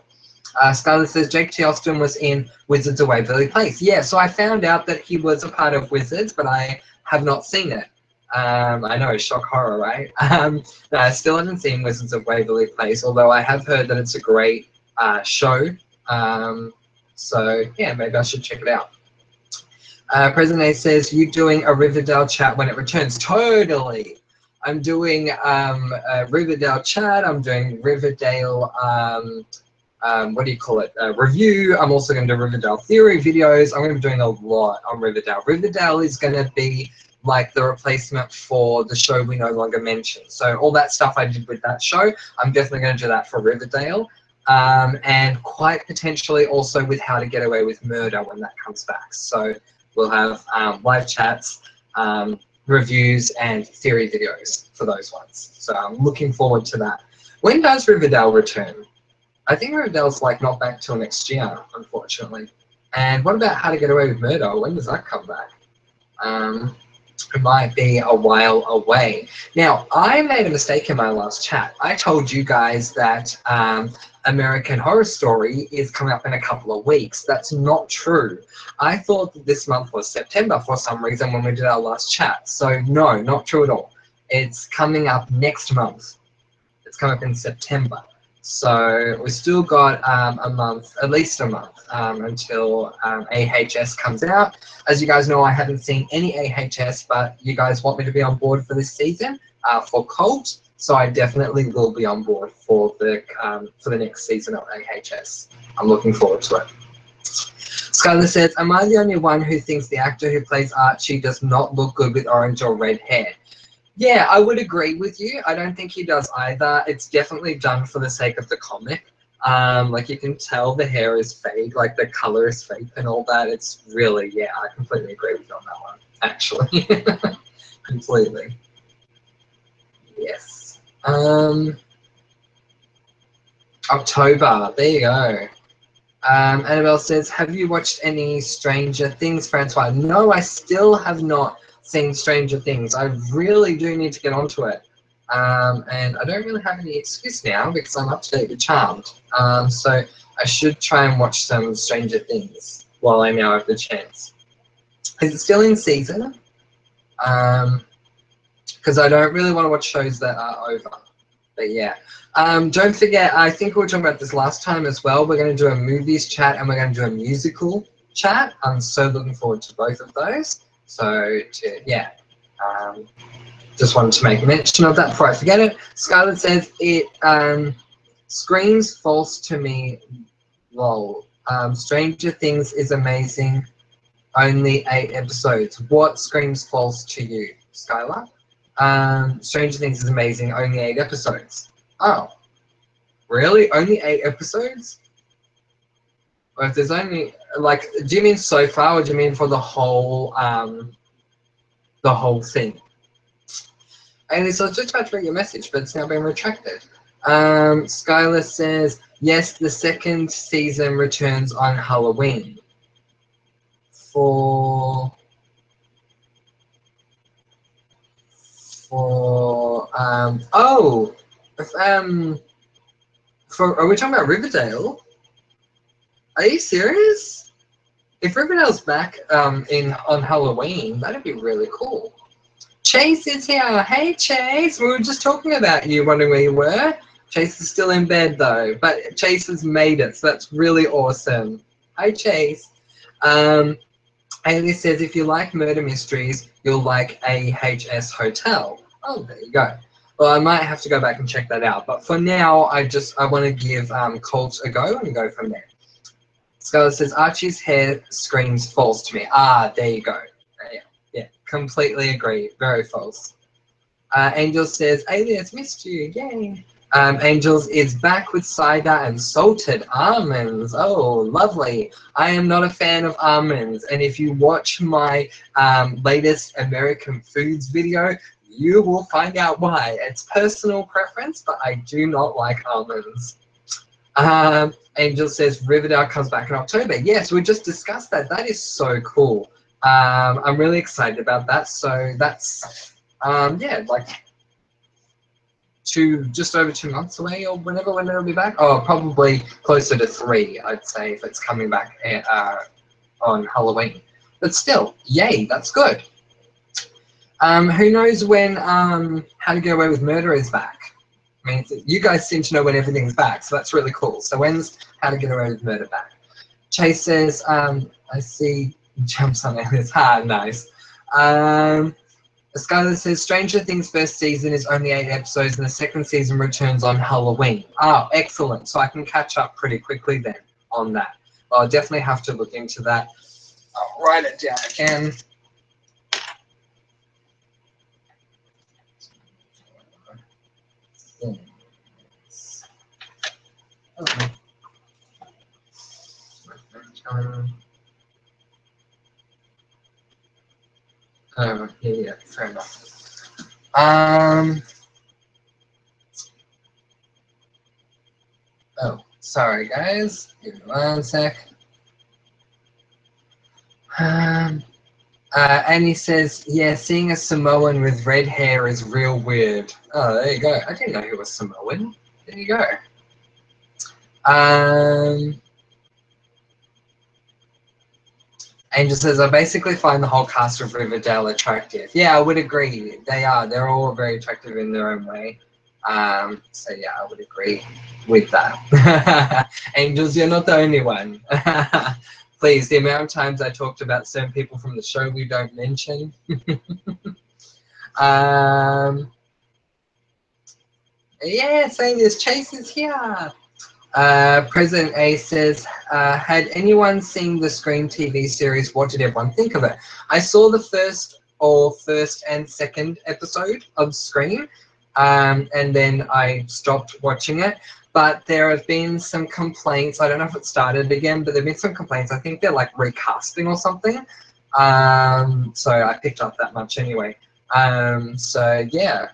Skylar says, Jake T. Austin was in Wizards of Waverly Place. Yeah, so I found out that he was a part of Wizards, but I have not seen it. I know, shock horror, right? No, I still haven't seen Wizards of Waverly Place, although I have heard that it's a great show. So yeah, maybe I should check it out. President A says, you doing a Riverdale chat when it returns? Totally. I'm doing a Riverdale chat. I'm doing Riverdale, what do you call it? Review. I'm also going to do Riverdale theory videos. I'm going to be doing a lot on Riverdale. Riverdale is going to be like the replacement for the show we no longer mention. So all that stuff I did with that show, I'm definitely going to do that for Riverdale. And quite potentially also with How to Get Away with Murder when that comes back. So we'll have live chats, reviews, and theory videos for those ones. So I'm looking forward to that. When does Riverdale return? I think Riverdale's like not back till next year, unfortunately. And what about How to Get Away with Murder? When does that come back? It might be a while away. Now, I made a mistake in my last chat. I told you guys that American Horror Story is coming up in a couple of weeks. That's not true. I thought that this month was September for some reason when we did our last chat. So no, not true at all. It's coming up next month. It's coming up in September. So we've still got a month, at least a month, until AHS comes out. As you guys know, I haven't seen any AHS, but you guys want me to be on board for this season for Cult, so I definitely will be on board for the next season of AHS. I'm looking forward to it. Skylar says, am I the only one who thinks the actor who plays Archie does not look good with orange or red hair? Yeah, I would agree with you. I don't think he does either. It's definitely done for the sake of the comic. Like you can tell the hair is fake, like the color is fake and all that. It's really, yeah, I completely agree with you on that one, actually. Completely. Yes. October, there you go. Annabelle says, have you watched any Stranger Things, Francois? No, I still have not seen Stranger Things. I really do need to get onto it. And I don't really have any excuse now because I'm up to date with Charmed. So I should try and watch some Stranger Things while I now have the chance. Is it still in season? Because I don't really want to watch shows that are over. But yeah. Don't forget, I think we were talking about this last time as well. We're going to do a movies chat and we're going to do a musical chat. I'm so looking forward to both of those. So, yeah, just wanted to make mention of that before I forget it. Scarlett says, it screams false to me, lol. Stranger Things is amazing, only 8 episodes. What screams false to you, Skylar? Stranger Things is amazing, only 8 episodes. Oh, really? Only 8 episodes? Or if there's only, like, do you mean so far or do you mean for the whole thing? And so I was just about to read your message, but it's now been retracted. Skylar says, yes, the 2nd season returns on Halloween. For oh, Are we talking about Riverdale? Are you serious? If Riverdale's back on Halloween, that'd be really cool. Chase is here. Hey Chase, we were just talking about you, wondering where you were. Chase is still in bed though, but Chase has made it, so that's really awesome. Hi Chase. Ailey says if you like murder mysteries, you'll like AHS Hotel. Oh, there you go. Well, I might have to go back and check that out, but for now, I want to give Colt a go and go from there. Scarlett says Archie's hair screams false to me. Ah, there you go. Yeah, completely agree. Very false. Angel says, Alias, missed you. Yay. Angels is back with cider and salted almonds. Oh, lovely. I am not a fan of almonds. And if you watch my latest American Foods video, you will find out why. It's personal preference, but I do not like almonds. Angel says Riverdale comes back in October. Yes, we just discussed that. That is so cool. I'm really excited about that. So that's, yeah, like just over 2 months away, or when it'll be back. Oh, probably closer to 3, I'd say, if it's coming back on Halloween. But still, yay, that's good. Who knows when How to Get Away with Murder is back? I mean, you guys seem to know when everything's back, so that's really cool. So when's How to Get Away with Murder back? Chase says, I see jumps on this. Ah, nice. Skylar says, Stranger Things first season is only 8 episodes and the second season returns on Halloween. Oh, excellent. So I can catch up pretty quickly then on that. Well, I'll definitely have to look into that. I'll write it down again. Yeah, fair enough. Oh, sorry guys. Give me 1 sec. Annie says, yeah, seeing a Samoan with red hair is real weird. Oh, there you go. I didn't know he was Samoan. There you go. Angel says, I basically find the whole cast of Riverdale attractive. Yeah, I would agree. They are. They're all very attractive in their own way. So yeah, I would agree with that. Angels, you're not the only one. Please, the amount of times I talked about certain people from the show we don't mention. Yeah, saying this, Chase is here. President A says, had anyone seen the Scream TV series? What did everyone think of it? I saw the first and second episode of Scream, and then I stopped watching it. But there have been some complaints. I don't know if it started again, but there have been some complaints. I think they're like recasting or something. So I picked up that much anyway. So yeah.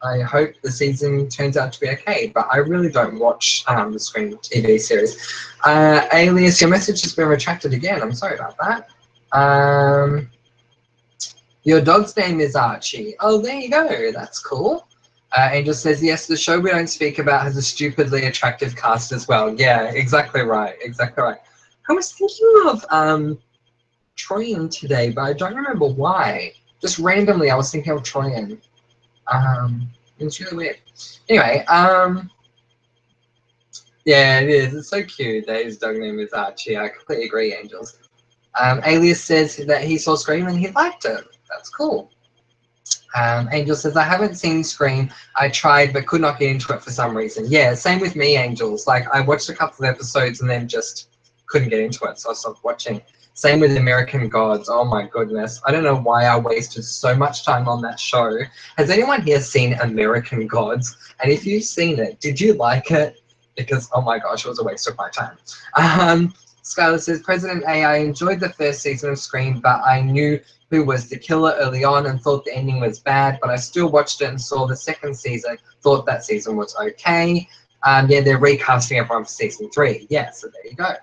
I hope the season turns out to be okay, but I really don't watch the Scream TV series. Alias, your message has been retracted again. I'm sorry about that. Your dog's name is Archie. Oh, there you go. That's cool. Angel says, yes, the show we don't speak about has a stupidly attractive cast as well. Yeah, exactly right. Exactly right. I was thinking of Troyan today, but I don't remember why. Just randomly, I was thinking of Troyan. It's really weird. Anyway, yeah, it is. It's so cute that his dog name is Archie. I completely agree, Angels. Alias says that he saw Scream and he liked it. That's cool. Angel says, I haven't seen Scream. I tried but could not get into it for some reason. Yeah, same with me, Angels. Like, I watched a couple of episodes and then just couldn't get into it, so I stopped watching. Same with American Gods. Oh my goodness. I don't know why I wasted so much time on that show. Has anyone here seen American Gods? And if you've seen it, did you like it? Because, oh my gosh, it was a waste of my time. Skylar says, President A, I enjoyed the first season of Scream, but I knew who was the killer early on and thought the ending was bad, but I still watched it and saw the second season, thought that season was okay. Yeah, they're recasting everyone for season 3. Yeah, so there you go.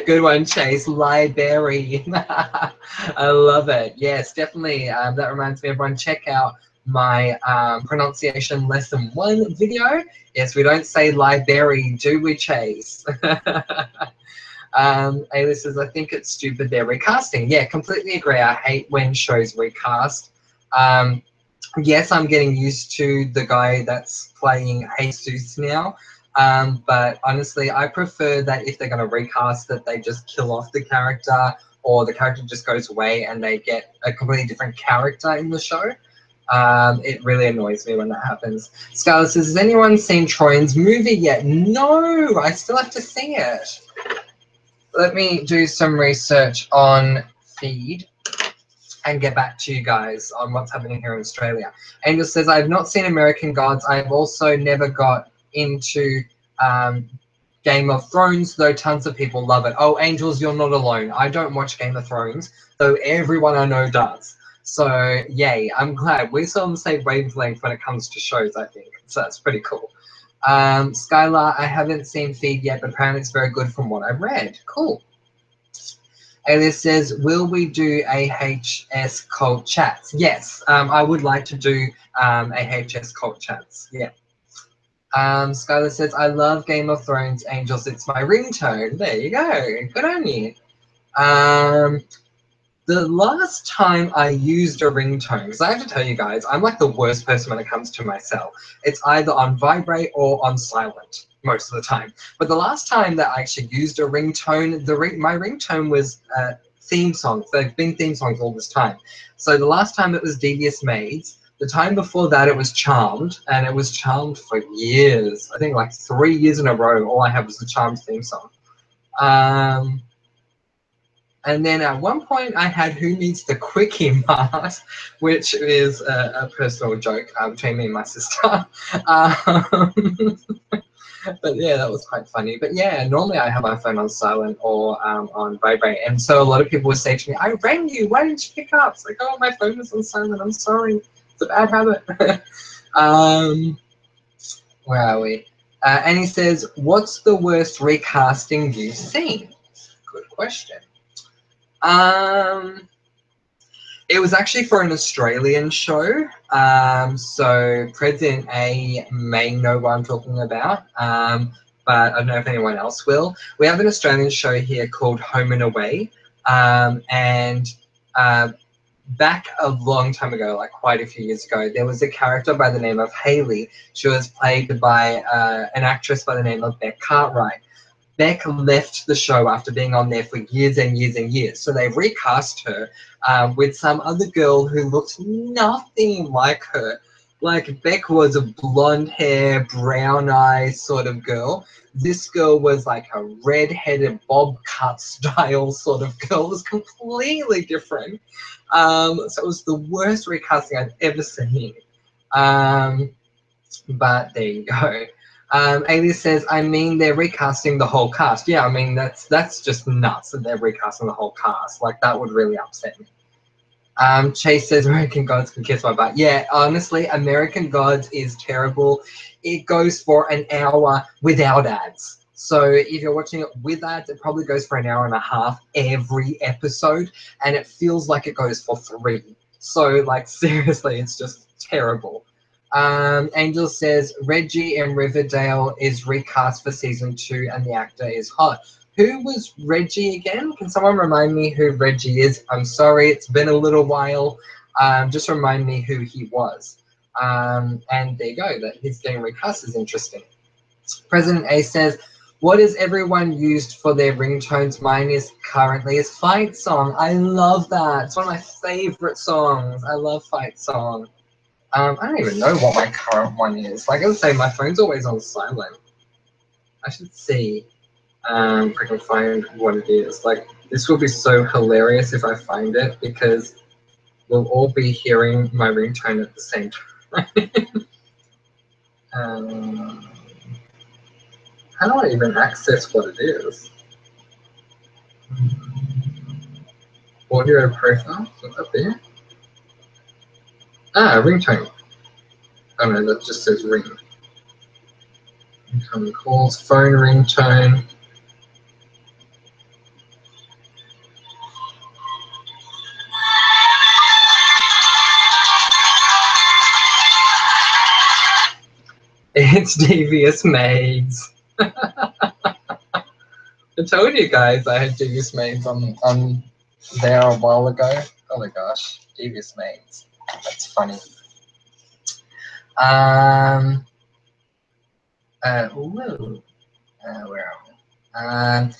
Good one, Chase. Library. I love it. Yes, definitely. That reminds me, everyone, check out my pronunciation lesson 1 video. Yes, we don't say library, do we, Chase? Ayla says, I think it's stupid they're recasting. Yeah, completely agree. I hate when shows recast. Yes, I'm getting used to the guy that's playing Jesus now. But honestly, I prefer that if they're going to recast that they just kill off the character, or the character just goes away and they get a completely different character in the show. It really annoys me when that happens. Scarlett says, has anyone seen Troyan's movie yet? No, I still have to see it. Let me do some research on Feed and get back to you guys on what's happening here in Australia. Angel says, I've not seen American Gods. I've also never got into Game of Thrones, though tons of people love it. Oh, Angels, you're not alone. I don't watch Game of Thrones, though everyone I know does. So, yay, I'm glad. We're still on the same wavelength when it comes to shows, I think. So that's pretty cool. Skylar, I haven't seen Feed yet, but apparently it's very good from what I've read. Cool. Alias says, will we do AHS cult chats? Yes, I would like to do AHS cult chats. Yeah. Skylar says, I love Game of Thrones, Angels. It's my ringtone. There you go. Good on you. The last time I used a ringtone, because I have to tell you guys, I'm like the worst person when it comes to my cell. It's either on vibrate or on silent most of the time. But the last time that I actually used a ringtone, my ringtone was theme songs. They've been theme songs all this time. So the last time it was Devious Maids. The time before that it was Charmed, and it was Charmed for years. I think like 3 years in a row, all I had was the Charmed theme song. And then at one point I had Who Needs the Quickie Mart, which is a personal joke between me and my sister. But yeah, that was quite funny. But yeah, normally I have my phone on silent or on vibrate. And so a lot of people would say to me, I rang you, why didn't you pick up? It's like, oh, my phone was on silent, I'm sorry. It's a bad habit. Where are we? And he says, what's the worst recasting you've seen? Good question. It was actually for an Australian show. So President A may know what I'm talking about, but I don't know if anyone else will. We have an Australian show here called Home and Away, and back a long time ago, like quite a few years ago, there was a character by the name of Hayley. She was played by an actress by the name of Beck Cartwright. Beck left the show after being on there for years and years and years. So they recast her with some other girl who looked nothing like her. Like, Beck was a blonde hair, brown eyes sort of girl. This girl was like a red-headed bob cut style sort of girl. It was completely different. So it was the worst recasting I've ever seen. But there you go. Alias says, I mean, they're recasting the whole cast. Yeah, I mean, that's just nuts that they're recasting the whole cast. Like, that would really upset me. Chase says, American Gods can kiss my butt. Yeah, honestly, American Gods is terrible. It goes for an hour without ads. So if you're watching it with ads, it probably goes for an hour and a half every episode, and it feels like it goes for 3. So, like, seriously, it's just terrible. Angel says, Reggie in Riverdale is recast for season 2 and the actor is hot. Who was Reggie again? Can someone remind me who Reggie is? I'm sorry, it's been a little while. Just remind me who he was. And there you go, that he's getting recast is interesting. President A says, what is everyone used for their ringtones? Mine is currently is Fight Song. I love that. It's one of my favorite songs. I love Fight Song. I don't even know what my current one is. Like I say, my phone's always on silent. I should see if I can find what it is. Like, this will be so hilarious if I find it, because we'll all be hearing my ringtone at the same time. How do I even access what it is? Audio profile? Is that there? Ah, ringtone. Oh no, that just says ring. Incoming calls, phone ringtone. It's Devious Maids. I told you guys I had Devious Maids on there a while ago. Oh my gosh, Devious Maids. That's funny. Ooh. Where are we? And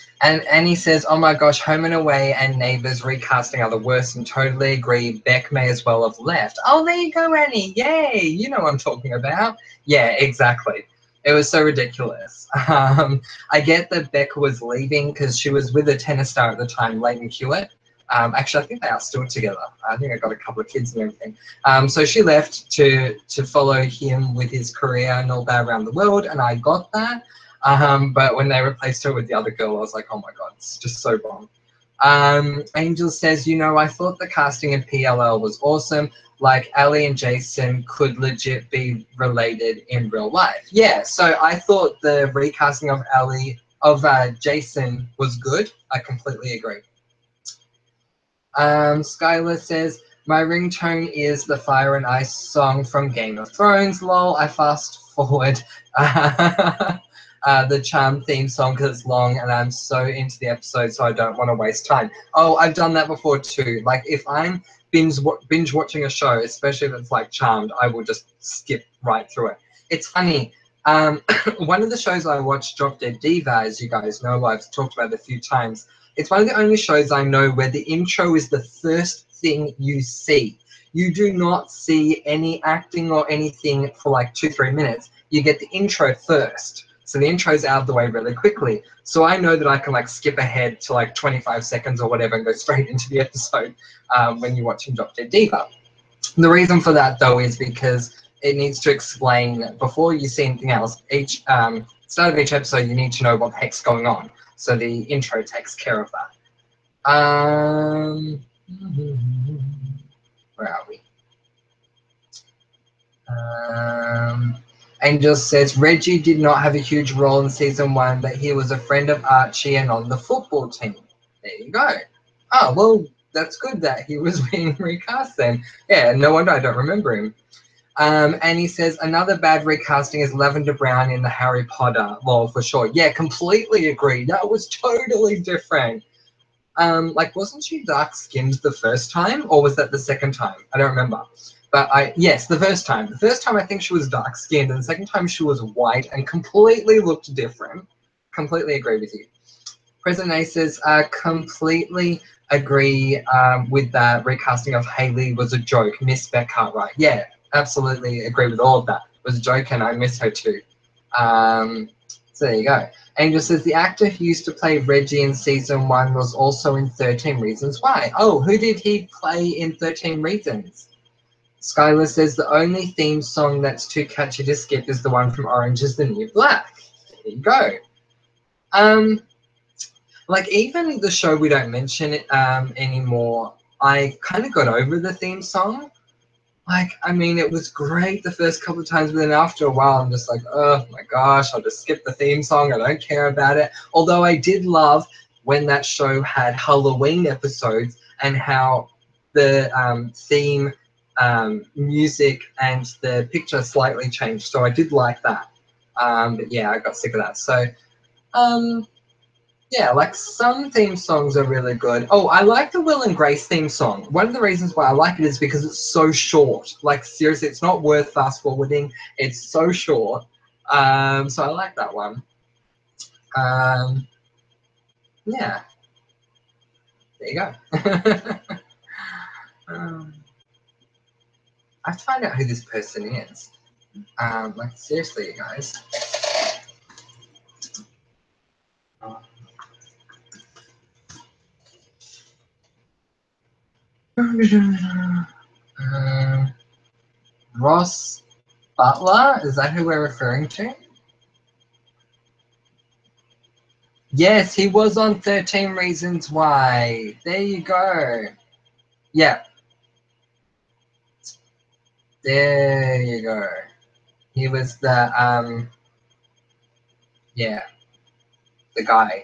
Annie says, oh my gosh, Home and Away and Neighbours recasting are the worst and totally agree. Beck may as well have left. Oh, there you go, Annie. Yay. You know what I'm talking about. Yeah, exactly. It was so ridiculous. I get that Beck was leaving because she was with a tennis star at the time, Leighton Hewitt. Actually, I think they are still together. I think I got a couple of kids and everything. So she left to follow him with his career and all that around the world, and I got that. But when they replaced her with the other girl, I was like, oh my god, it's just so wrong. Angel says, you know, I thought the casting in PLL was awesome. Like Ali and Jason could legit be related in real life. Yeah, so I thought the recasting of Jason was good. I completely agree. Skylar says, my ringtone is the Fire and Ice song from Game of Thrones. Lol, I fast forward the Charm theme song because it's long and I'm so into the episode, so I don't want to waste time. Oh, I've done that before too. Like if I'm binge watching a show, especially if it's like Charmed, I will just skip right through it. It's funny. One of the shows I watched, Drop Dead Diva, as you guys know, I've talked about it a few times. It's one of the only shows I know where the intro is the first thing you see. You do not see any acting or anything for like 2-3 minutes. You get the intro first. So the intro's out of the way really quickly. So I know that I can like skip ahead to like 25 seconds or whatever and go straight into the episode when you're watching Drop Dead Diva. The reason for that though is because it needs to explain, before you see anything else, each start of each episode you need to know what the heck's going on. So the intro takes care of that. Where are we? Angel says, Reggie did not have a huge role in season 1, but he was a friend of Archie and on the football team. There you go. Oh, well, that's good that he was being recast then. Yeah, no wonder I don't remember him. And he says, another bad recasting is Lavender Brown in the Harry Potter. Well, for sure. Yeah, completely agree. That was totally different. Like, wasn't she dark-skinned the first time? Or was that the second time? I don't remember. But yes, the first time. The first time I think she was dark-skinned, and the second time she was white and completely looked different. Completely agree with you. President A says, completely agree with that. Recasting of Hayley was a joke. Miss Beck Cartwright. Yeah, absolutely agree with all of that. It was a joke and I miss her too. So there you go. Angel says, the actor who used to play Reggie in season 1 was also in 13 Reasons Why. Oh, who did he play in 13 Reasons? Skylar says, the only theme song that's too catchy to skip is the one from Orange is the New Black. There you go. Like, even the show we don't mention anymore, I kind of got over the theme song. Like, I mean, it was great the first couple of times, but then after a while, I'm just like, oh my gosh, I'll just skip the theme song. I don't care about it. Although I did love when that show had Halloween episodes and how the theme, music, and the picture slightly changed. So I did like that. But yeah, I got sick of that. So, yeah, like some theme songs are really good. Oh, I like the Will and Grace theme song. One of the reasons why I like it is because it's so short. Like, seriously, it's not worth fast forwarding. It's so short. So I like that one. Yeah. There you go. I have to find out who this person is. Like, seriously, you guys. Ross Butler, is that who we're referring to? Yes, he was on 13 Reasons Why. There you go. Yeah. There you go. He was the yeah, the guy.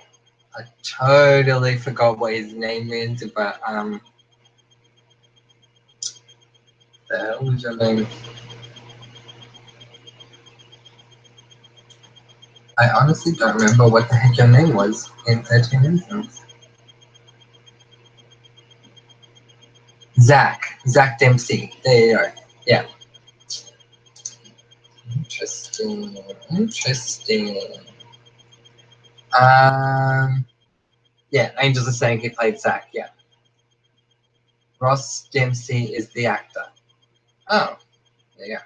I totally forgot what his name is, but the hell was your name? I honestly don't remember what the heck your name was in 13 Reasons. Zach Dempsey. There you go. Yeah. Interesting. Yeah, Angels are saying he played Zach, yeah. Ross Dempsey is the actor. Oh, there you go.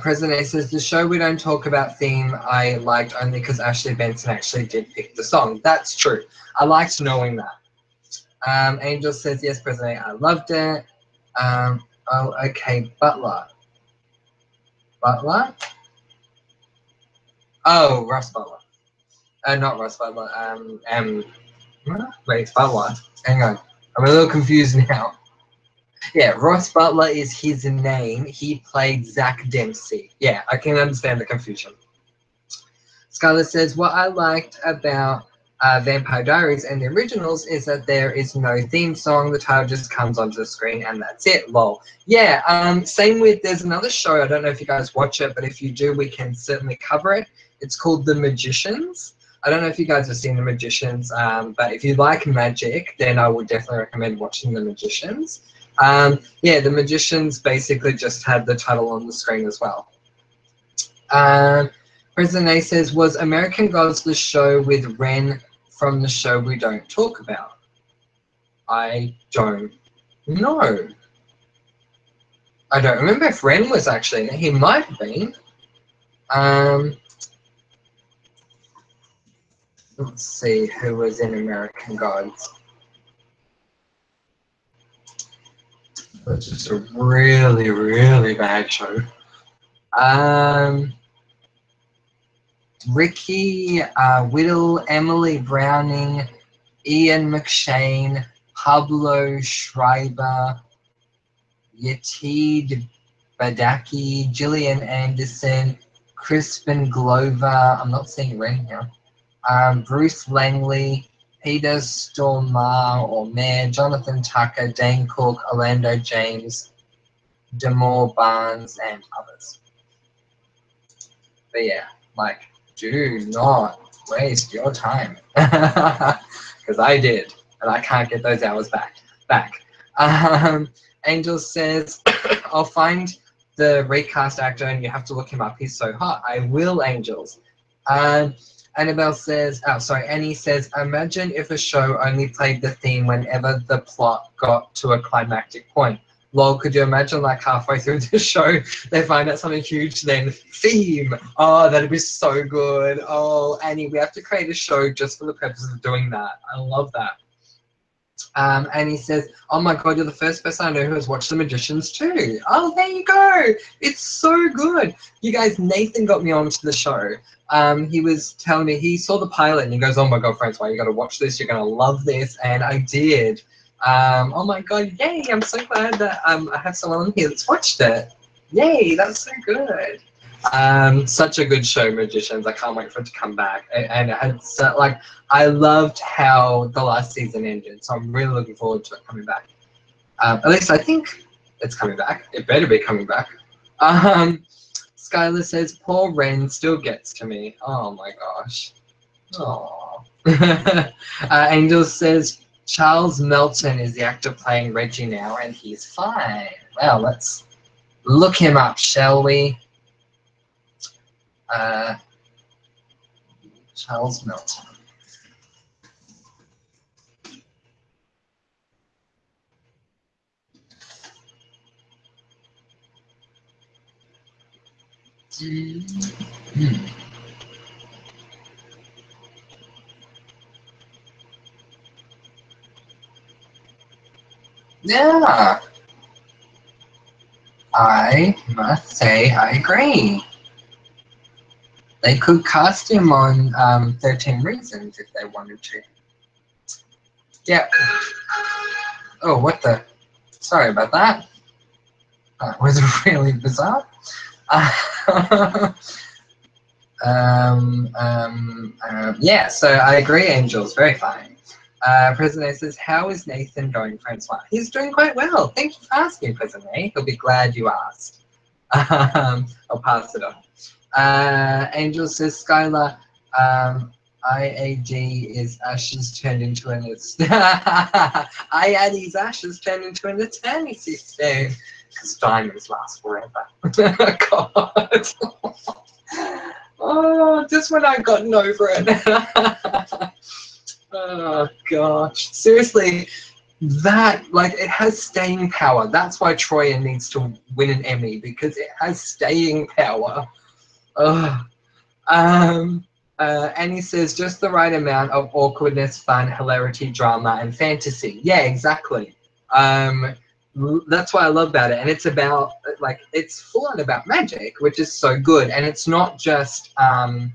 President A says, the show we don't talk about theme I liked only because Ashley Benson actually did pick the song. That's true. I liked knowing that. Angel says, yes, President A, I loved it. Oh, okay, Butler. Oh, Ross Butler. Not Ross Butler. Wait, Butler. Hang on. I'm a little confused now. Yeah, Ross Butler is his name. He played Zach Dempsey. Yeah, I can understand the confusion. Scarlett says, what I liked about Vampire Diaries and the originals is that there is no theme song. The title just comes onto the screen and that's it. Lol. Yeah, same with, there's another show. I don't know if you guys watch it, but if you do, we can certainly cover it. It's called The Magicians. I don't know if you guys have seen The Magicians, but if you like magic, then I would definitely recommend watching The Magicians. Yeah, The Magicians basically just had the title on the screen as well. President A says, was American Gods the show with Ren from the show we don't talk about? I don't know. I don't remember if Ren was actually in it. He might have been. Let's see who was in American Gods. That's just a really, really bad show. Ricky, Whittle, Emily Browning, Ian McShane, Pablo Schreiber, Yetid Badaki, Gillian Anderson, Crispin Glover, I'm not seeing Ren here, Bruce Langley, Peter Stormare or Mayor, Jonathan Tucker, Dane Cook, Orlando James, Demore Barnes, and others. But yeah, like, do not waste your time. Because I did, and I can't get those hours back. Angel says, I'll find the recast actor and you have to look him up. He's so hot. I will, Angels. Annabelle says, Annie says, imagine if a show only played the theme whenever the plot got to a climactic point. Lol, could you imagine like halfway through the show, they find out something huge, then theme. Oh, that'd be so good. Oh, Annie, we have to create a show just for the purpose of doing that. I love that. Annie says, oh my God, you're the first person I know who has watched The Magicians too. Oh, there you go. It's so good. You guys, Nathan got me onto the show. He was telling me, he saw the pilot and he goes, oh my God, Francois, you got to watch this. You're going to love this. And I did. Oh my God, yay. I'm so glad that I have someone here that's watched it. Yay, that's so good. Such a good show, Magicians. I can't wait for it to come back. And it had like, I loved how the last season ended, so I'm really looking forward to it coming back. At least I think it's coming back. It better be coming back. Skylar says, poor Ren still gets to me. Oh my gosh. Aww. Angel says, Charles Melton is the actor playing Reggie now, and he's fine. Well, let's look him up, shall we? Charles Melton. Yeah, I must say I agree. They could cast him on 13 Reasons if they wanted to. Yeah. Oh, what the? Sorry about that. That was really bizarre. Yeah, so I agree, Angels. Very fine. President says, how is Nathan going, Francois? He's doing quite well. Thank you for asking, President. He'll be glad you asked. I'll pass it on. Angel says, Skylar, IAD is ashes turned into an IAD's ashes turned into an eternity stone. Because diamonds last forever. God. Oh, just when I gotten over it. Oh gosh. Seriously, that, like, it has staying power. That's why Troya needs to win an Emmy, because it has staying power. Ugh. Annie says, just the right amount of awkwardness, fun, hilarity, drama, and fantasy. Yeah, exactly. That's what I love about it. And it's about, like, it's full on about magic, which is so good. And it's not just a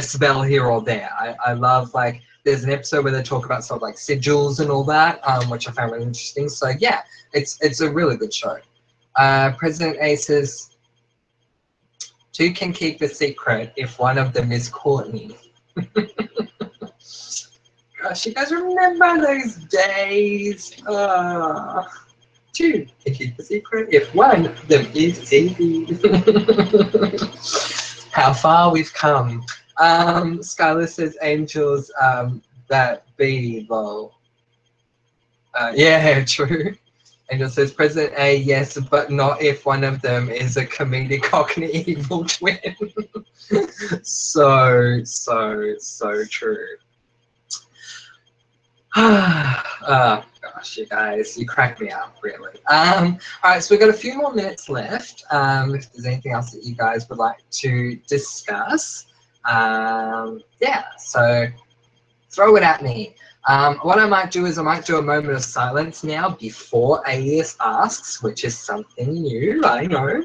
spell here or there. I love, like, there's an episode where they talk about sort of like sigils and all that, which I found really interesting. So yeah, it's a really good show. President A says, two can keep a secret if one of them is Courtney. Gosh, you guys remember those days? Two can keep a secret if one of them is Evie. How far we've come. Skylar says angels that be low. Yeah, true. Angel says President A, yes, but not if one of them is a comedic cockney evil twin. So true. Gosh, you guys, you crack me up, really. All right, so we've got a few more minutes left. If there's anything else that you guys would like to discuss, yeah, so throw it at me. What I might do is I might do a moment of silence now before Alias asks, which is something new, I know.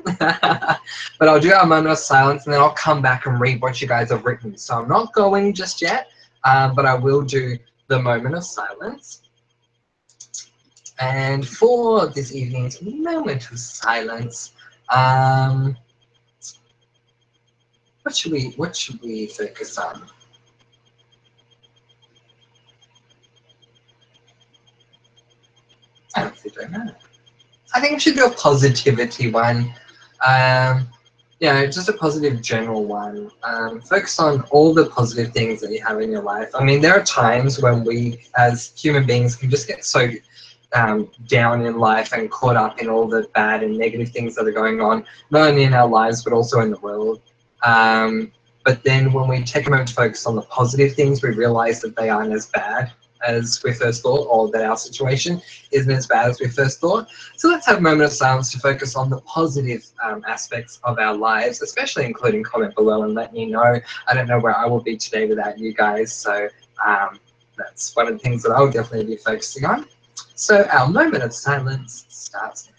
But I'll do a moment of silence and then I'll come back and read what you guys have written. So I'm not going just yet, but I will do the moment of silence. And for this evening's moment of silence, what should we focus on? I honestly don't know. I think we should do a positivity one. You know, just a positive general one. Focus on all the positive things that you have in your life. I mean, there are times when we as human beings can just get so down in life and caught up in all the bad and negative things that are going on, not only in our lives but also in the world. But then when we take a moment to focus on the positive things, we realize that they aren't as bad as we first thought, or that our situation isn't as bad as we first thought. So let's have a moment of silence to focus on the positive aspects of our lives, especially including comment below and let me know. I don't know where I will be today without you guys, so that's one of the things that I'll definitely be focusing on. So our moment of silence starts now.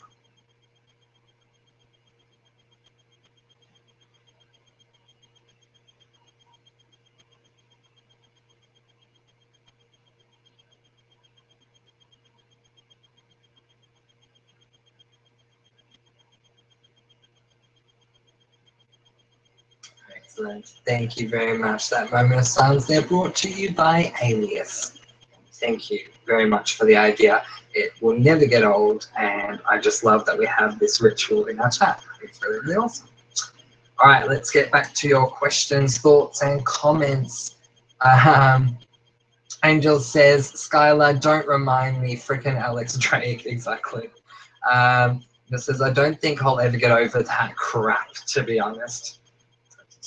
Excellent. Thank you very much. That moment of silence there brought to you by Alias. Thank you very much for the idea. It will never get old, and I just love that we have this ritual in our chat. It's really, really awesome. All right, let's get back to your questions, thoughts, and comments. Angel says, Skylar, don't remind me, frickin' Alex Drake. Exactly. This says, I don't think I'll ever get over that crap, to be honest.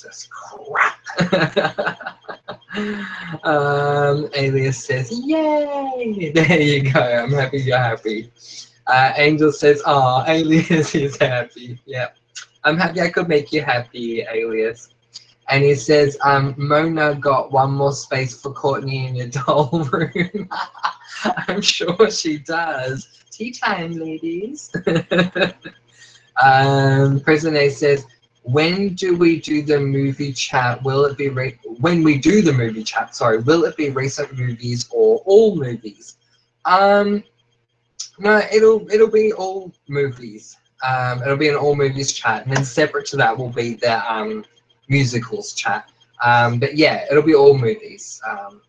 Just crap. Alias says, yay! There you go. I'm happy you're happy. Angel says, oh, Alias is happy. Yep. I'm happy I could make you happy, Alias. And he says, Mona got one more space for Courtney in your doll room. I'm sure she does. Tea time, ladies. President A says, when do we do the movie chat? Will it be when we do the movie chat? Sorry, will it be recent movies or all movies? No, it'll be all movies. It'll be an all movies chat, and then separate to that will be the musicals chat. But yeah, it'll be all movies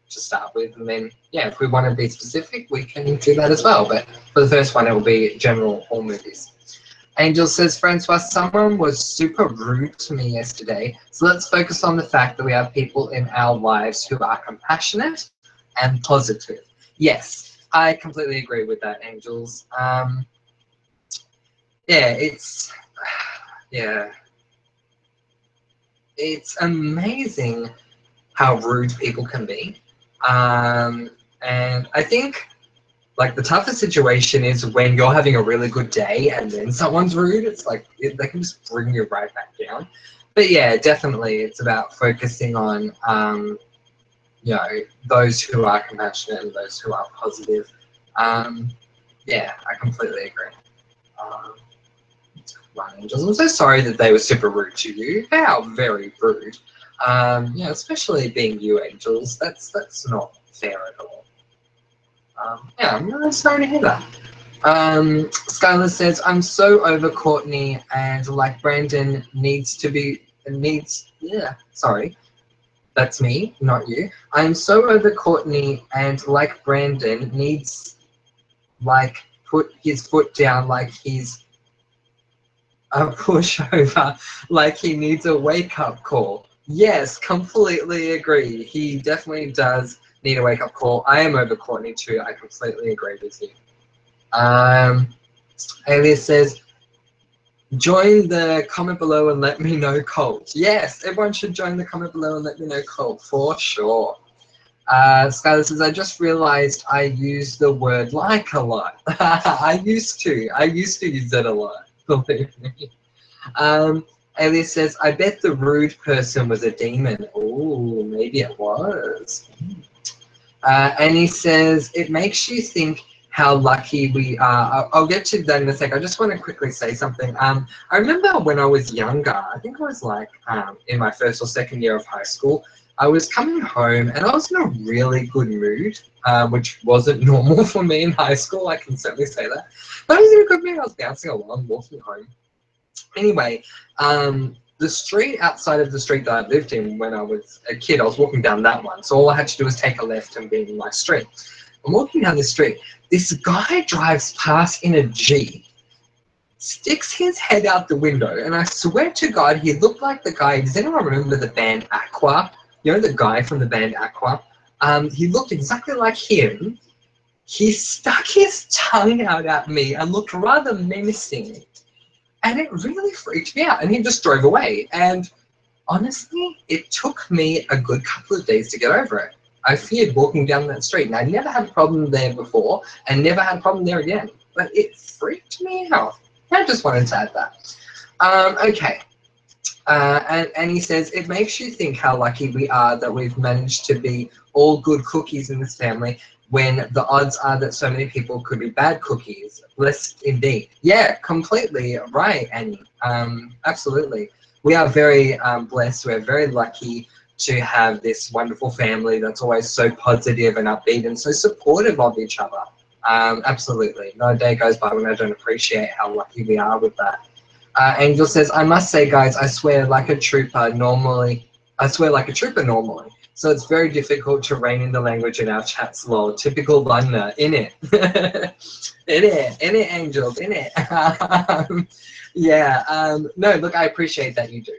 to start with, and then yeah, if we want to be specific, we can do that as well. But for the first one, it will be general all movies. Angel says, Francois, someone was super rude to me yesterday. So let's focus on the fact that we have people in our lives who are compassionate and positive. Yes, I completely agree with that, Angels. Yeah, it's amazing how rude people can be. And I think like the toughest situation is when you're having a really good day and then someone's rude. It's like they can just bring you right back down. But yeah, definitely it's about focusing on you know, those who are compassionate and those who are positive. Yeah, I completely agree. Right, Angels, I'm so sorry that they were super rude to you. How very rude. Yeah, especially being you, Angels. That's not fair at all. Yeah, I'm really sorry to hear that. Skylar says, I'm so over Courtney and like Brandon sorry. That's me, not you. I'm so over Courtney and like Brandon needs like put his foot down like he's a pushover, like he needs a wake-up call. Yes, completely agree. He definitely does need a wake-up call. I am over Courtney too. I completely agree with you. Alias says, join the comment below and let me know Colt. Yes, everyone should join the comment below and let me know Colt, for sure. Skylar says, I just realized I use the word like a lot. I used to use it a lot, believe me. Alias says, I bet the rude person was a demon. Oh, maybe it was. And he says, it makes you think how lucky we are. I'll get to that in a sec. I just want to quickly say something. I remember when I was younger, I think I was like in my first or second year of high school, I was coming home and I was in a really good mood, which wasn't normal for me in high school. I can certainly say that. But I was in a good mood. I was bouncing along, walking home. Anyway, the street outside of the street that I lived in when I was a kid, I was walking down that one. So all I had to do was take a left and be in my street. I'm walking down the street. This guy drives past in a Jeep, sticks his head out the window, and I swear to God, he looked like the guy. Does anyone remember the band Aqua? You know the guy from the band Aqua? He looked exactly like him. He stuck his tongue out at me and looked rather menacing. And it really freaked me out. And he just drove away. And honestly, it took me a good couple of days to get over it. I feared walking down that street. And I never had a problem there before and never had a problem there again. But it freaked me out. I just wanted to add that. Okay. And he says, it makes you think how lucky we are that we've managed to be all good cookies in this family when the odds are that so many people could be bad cookies. Blessed indeed. Yeah, completely right, Annie. Absolutely. We are very blessed. We're very lucky to have this wonderful family that's always so positive and upbeat and so supportive of each other. Absolutely. Not a day goes by when I don't appreciate how lucky we are with that. Angel says, I must say, guys, I swear like a trooper normally. So it's very difficult to rein in the language in our chats, lol. Typical London, innit? innit, Angels, innit? Yeah, no, look, I appreciate that you do.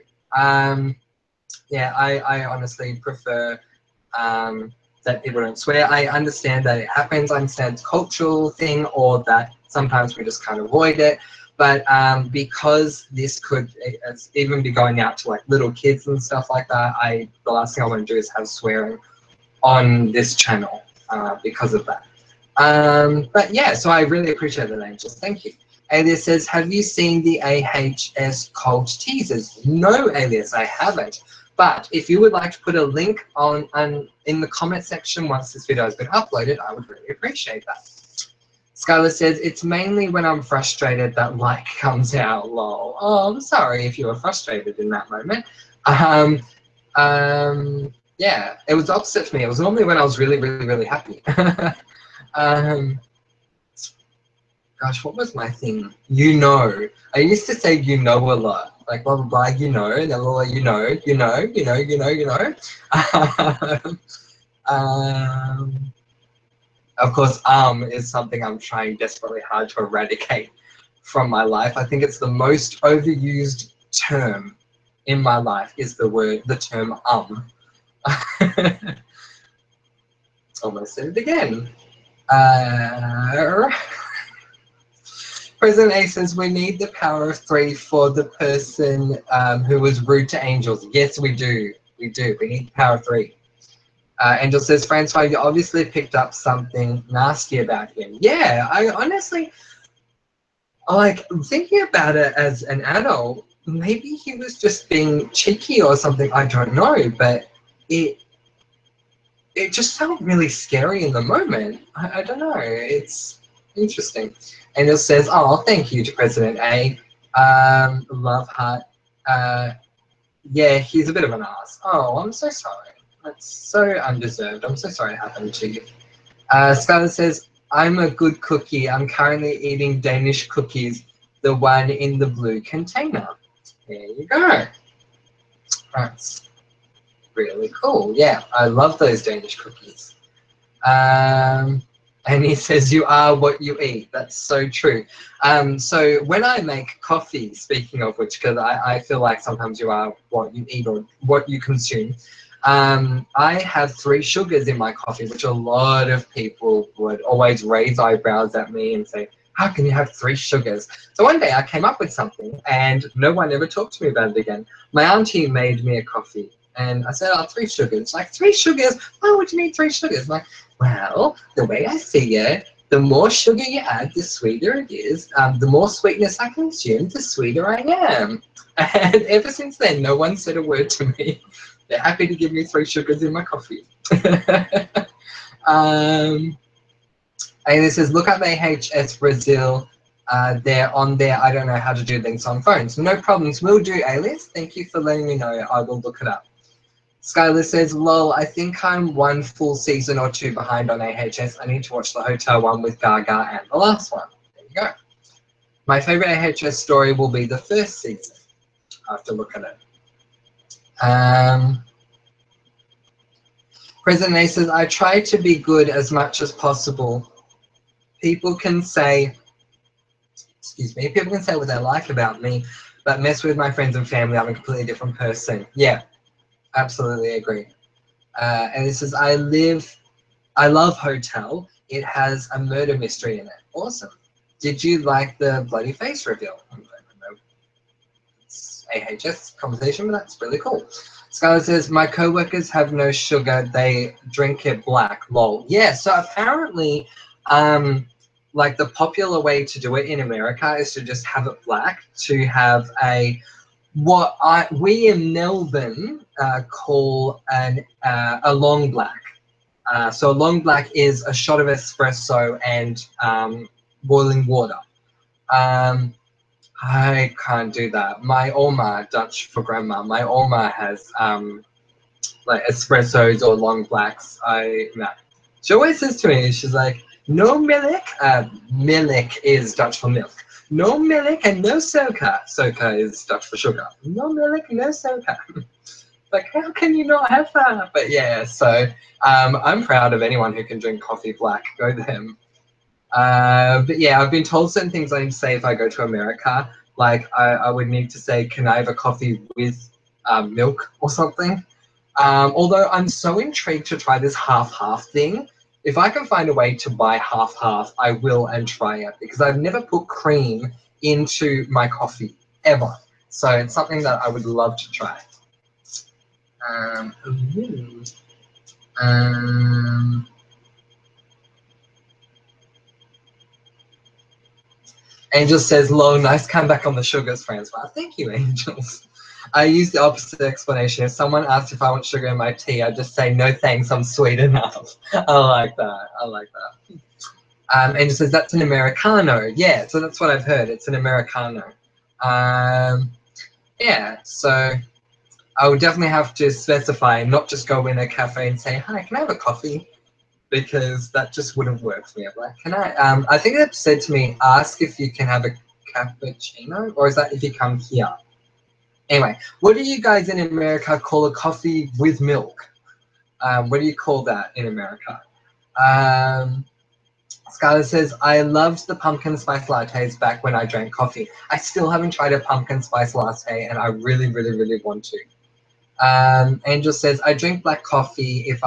Yeah, I honestly prefer that people don't swear. I understand that it happens, I understand it's a cultural thing, or that sometimes we just can't avoid it. But because this could even be going out to like little kids and stuff like that, the last thing I want to do is have swearing on this channel because of that. But yeah, so I really appreciate that, Angels. Thank you. Alias says, have you seen the AHS Colt teasers? No, Alias, I haven't. But if you would like to put a link on in the comment section once this video has been uploaded, I would really appreciate that. Skylar says, it's mainly when I'm frustrated that like comes out, lol. Oh, I'm sorry if you were frustrated in that moment. Yeah, it was opposite for me. It was normally when I was really, really, really happy. Gosh, what was my thing? You know. I used to say you know a lot. Like blah, blah, blah, you know, and then blah, blah, you know. Of course, is something I'm trying desperately hard to eradicate from my life. I think it's the most overused term in my life is the term Almost said it again. President A says we need the power of 3 for the person who was rude to angels. Yes, we do. We do. We need the power of 3. Angel says, Francois, you obviously picked up something nasty about him. Yeah, I honestly, like, thinking about it as an adult, maybe he was just being cheeky or something. I don't know, but it just felt really scary in the moment. I don't know. It's interesting. Angel says, oh, thank you to President A. Love heart. Yeah, he's a bit of an ass. Oh, I'm so sorry. That's so undeserved. I'm so sorry it happened to you. Skylar says, I'm a good cookie. I'm currently eating Danish cookies, the one in the blue container. There you go. That's really cool. Yeah, I love those Danish cookies. And he says, you are what you eat. That's so true. So when I make coffee, speaking of which, because I feel like sometimes you are what you eat or what you consume, I have 3 sugars in my coffee, which a lot of people would always raise eyebrows at me and say, how can you have 3 sugars? So one day I came up with something and no one ever talked to me about it again. My auntie made me a coffee and I said, oh, 3 sugars. Like, 3 sugars? Why would you need 3 sugars? Like, well, the way I see it, the more sugar you add, the sweeter it is. The more sweetness I consume, the sweeter I am. And ever since then, no one said a word to me. They're happy to give me 3 sugars in my coffee. And it says, look up AHS Brazil. They're on there. I don't know how to do things on phones. No problems. Will do, Alias. Thank you for letting me know. I will look it up. Skylar says, lol, I think I'm 1 full season or 2 behind on AHS. I need to watch the hotel one with Gaga and the last one. There you go. My favorite AHS story will be the first season. I have to look at it. President A says, I try to be good as much as possible. People can say, people can say what they like about me, but mess with my friends and family, I'm a completely different person. Yeah, absolutely agree. And it says, I love Hotel. It has a murder mystery in it. Awesome. Did you like the bloody face reveal? I don't know. It's AHS conversation, but that's really cool. Skylar says, my co-workers have no sugar. They drink it black. Lol. Yeah, so apparently, like the popular way to do it in America is to just have it black, to have we in Melbourne call a long black. So a long black is a shot of espresso and boiling water. I can't do that. My oma, Dutch for grandma, my oma has like espressos or long blacks. No. She always says to me, she's like, no milk. Milk is Dutch for milk. No milk and no soca. Soca is Dutch for sugar. No milk, no soca. Like, how can you not have that? But yeah, so I'm proud of anyone who can drink coffee black. Go them. But yeah, I've been told certain things I need to say if I go to America. Like I would need to say, can I have a coffee with milk or something? Although I'm so intrigued to try this half-half thing. If I can find a way to buy half-half, I will and try it because I've never put cream into my coffee, ever. So it's something that I would love to try. Angel says, lol, nice comeback on the sugars, Francois. Thank you, Angels. I use the opposite explanation. If someone asks if I want sugar in my tea, I just say, no thanks, I'm sweet enough. I like that. I like that. Angel says, that's an Americano. Yeah, so that's what I've heard. It's an Americano. Yeah, so I would definitely have to specify and not just go in a cafe and say, hi, can I have a coffee? Because that just wouldn't work for me. I'm like, can I think it said to me, ask if you can have a cappuccino, or is that if you come here? Anyway, what do you guys in America call a coffee with milk? What do you call that in America? Scarlett says, I loved the pumpkin spice lattes back when I drank coffee. I still haven't tried a pumpkin spice latte and I really, really, really want to. Angel says, I drink black coffee if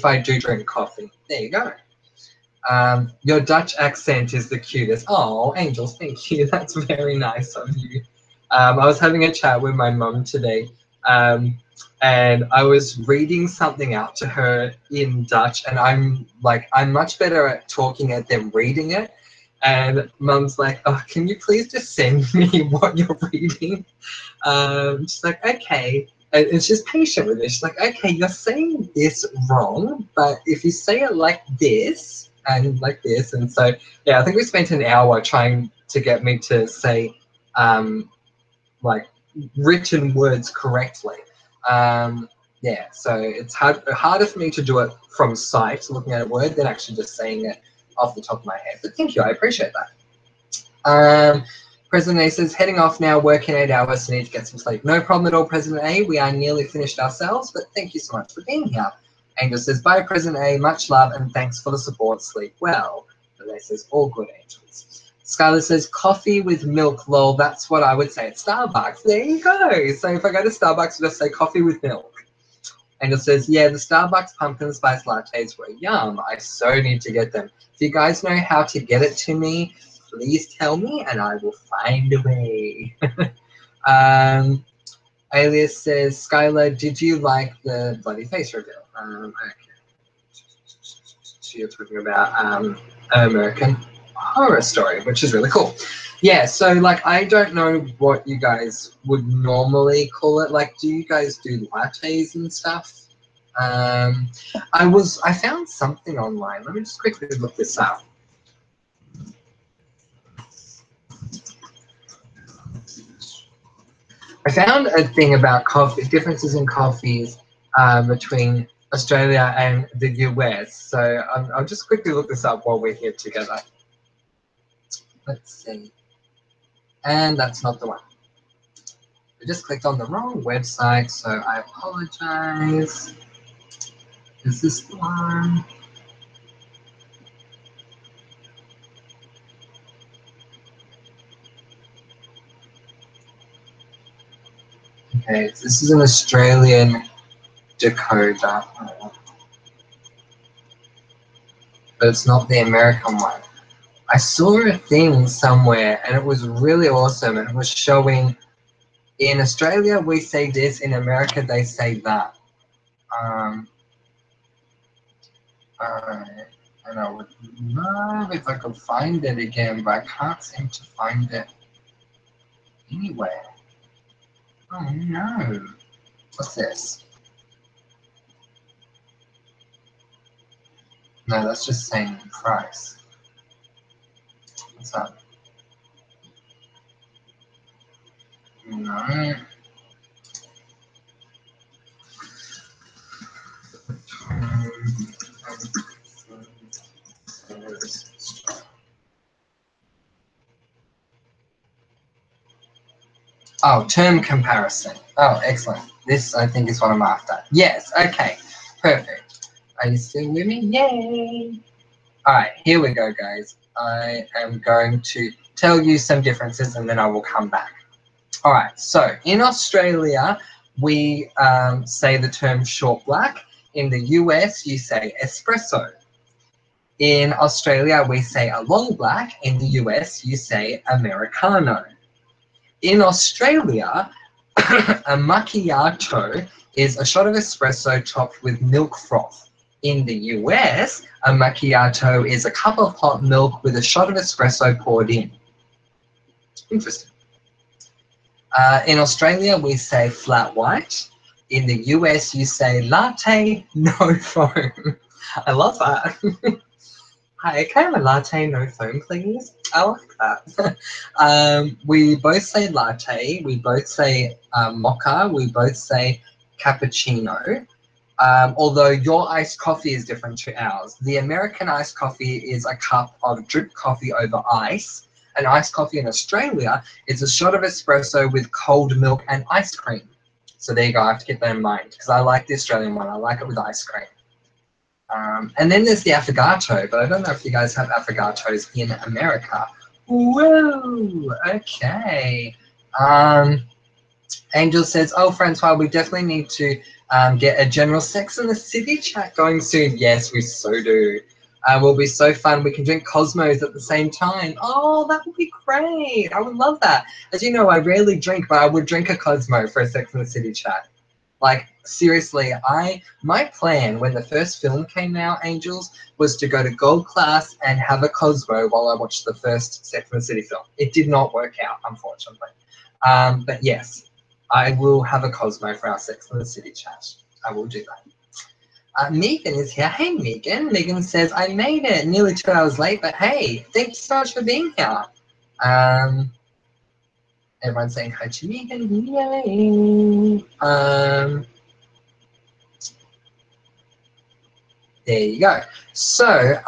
I do drink coffee. There you go. Your Dutch accent is the cutest. Oh, Angels, thank you. That's very nice of you. I was having a chat with my mum today, and I was reading something out to her in Dutch, and I'm much better at talking it than reading it. And Mum's like, oh, can you please just send me what you're reading? She's like, okay. And she's patient with it. She's like, okay, you're saying this wrong, but if you say it like this and like this, and so yeah, I think we spent an hour trying to get me to say like written words correctly. Yeah, so it's harder for me to do it from sight, looking at a word, than actually just saying it off the top of my head. But thank you, I appreciate that. President A says, heading off now, working 8 hours, so need to get some sleep. No problem at all, President A. We are nearly finished ourselves, but thank you so much for being here. Angel says, bye, President A. Much love and thanks for the support. Sleep well. President A says, all good, Angels. Skylar says, coffee with milk, lol. That's what I would say at Starbucks. There you go. So if I go to Starbucks, I'll just say coffee with milk. Angel says, yeah, the Starbucks pumpkin spice lattes were yum. I so need to get them. If you guys know how to get it to me, please tell me and I will find a way. Alias says, Skylar, did you like the bloody face reveal? Okay. So you're talking about American Horror Story, which is really cool. Yeah, so like I don't know what you guys would normally call it. Like, do you guys do lattes and stuff? I found something online. Let me just quickly look this up. I found a thing about coffee, differences in coffees between Australia and the US. So I'll just quickly look this up while we're here together. Let's see. And that's not the one. I just clicked on the wrong website, so I apologize. Is this the one? Okay, this is an Australian decoder. But it's not the American one. I saw a thing somewhere and it was really awesome, and it was showing in Australia we say this, in America they say that. And I would love if I could find it again, but I can't seem to find it anywhere. Oh no. What's this? No, that's just saying price. What's that? No. Oh, term comparison. Oh, excellent. This, I think, is what I'm after. Yes, okay. Perfect. Are you still with me? Yay! All right, here we go, guys. I am going to tell you some differences and then I will come back. All right, so in Australia, we say the term short black. In the US, you say espresso. In Australia, we say a long black. In the US, you say Americano. In Australia, a macchiato is a shot of espresso topped with milk froth. In the US, a macchiato is a cup of hot milk with a shot of espresso poured in. Interesting. In Australia, we say flat white. In the US, you say latte, no foam. I love that. Hi, can I have a latte, no foam, please? I like that. We both say latte. We both say mocha. We both say cappuccino. Although your iced coffee is different to ours. The American iced coffee is a cup of drip coffee over ice. An iced coffee in Australia is a shot of espresso with cold milk and ice cream. So there you go. I have to keep that in mind because I like the Australian one. I like it with ice cream. And then there's the affogato, but I don't know if you guys have affogatos in America. Whoa, okay. Angel says, oh, Francois, we definitely need to get a general Sex and the City chat going soon. Yes, we so do. Will be so fun. We can drink Cosmos at the same time. Oh, that would be great. I would love that. As you know, I rarely drink, but I would drink a Cosmo for a Sex and the City chat. Like, seriously, my plan when the first film came out, Angels, was to go to Gold Class and have a Cosmo while I watched the first Sex and the City film. It did not work out, unfortunately. But yes, I will have a Cosmo for our Sex and the City chat. I will do that. Megan is here. Hey, Megan. Megan says, I made it nearly 2 hours late, but hey, thanks so much for being here. Everyone's saying hi to Megan. Yay. There you go. So,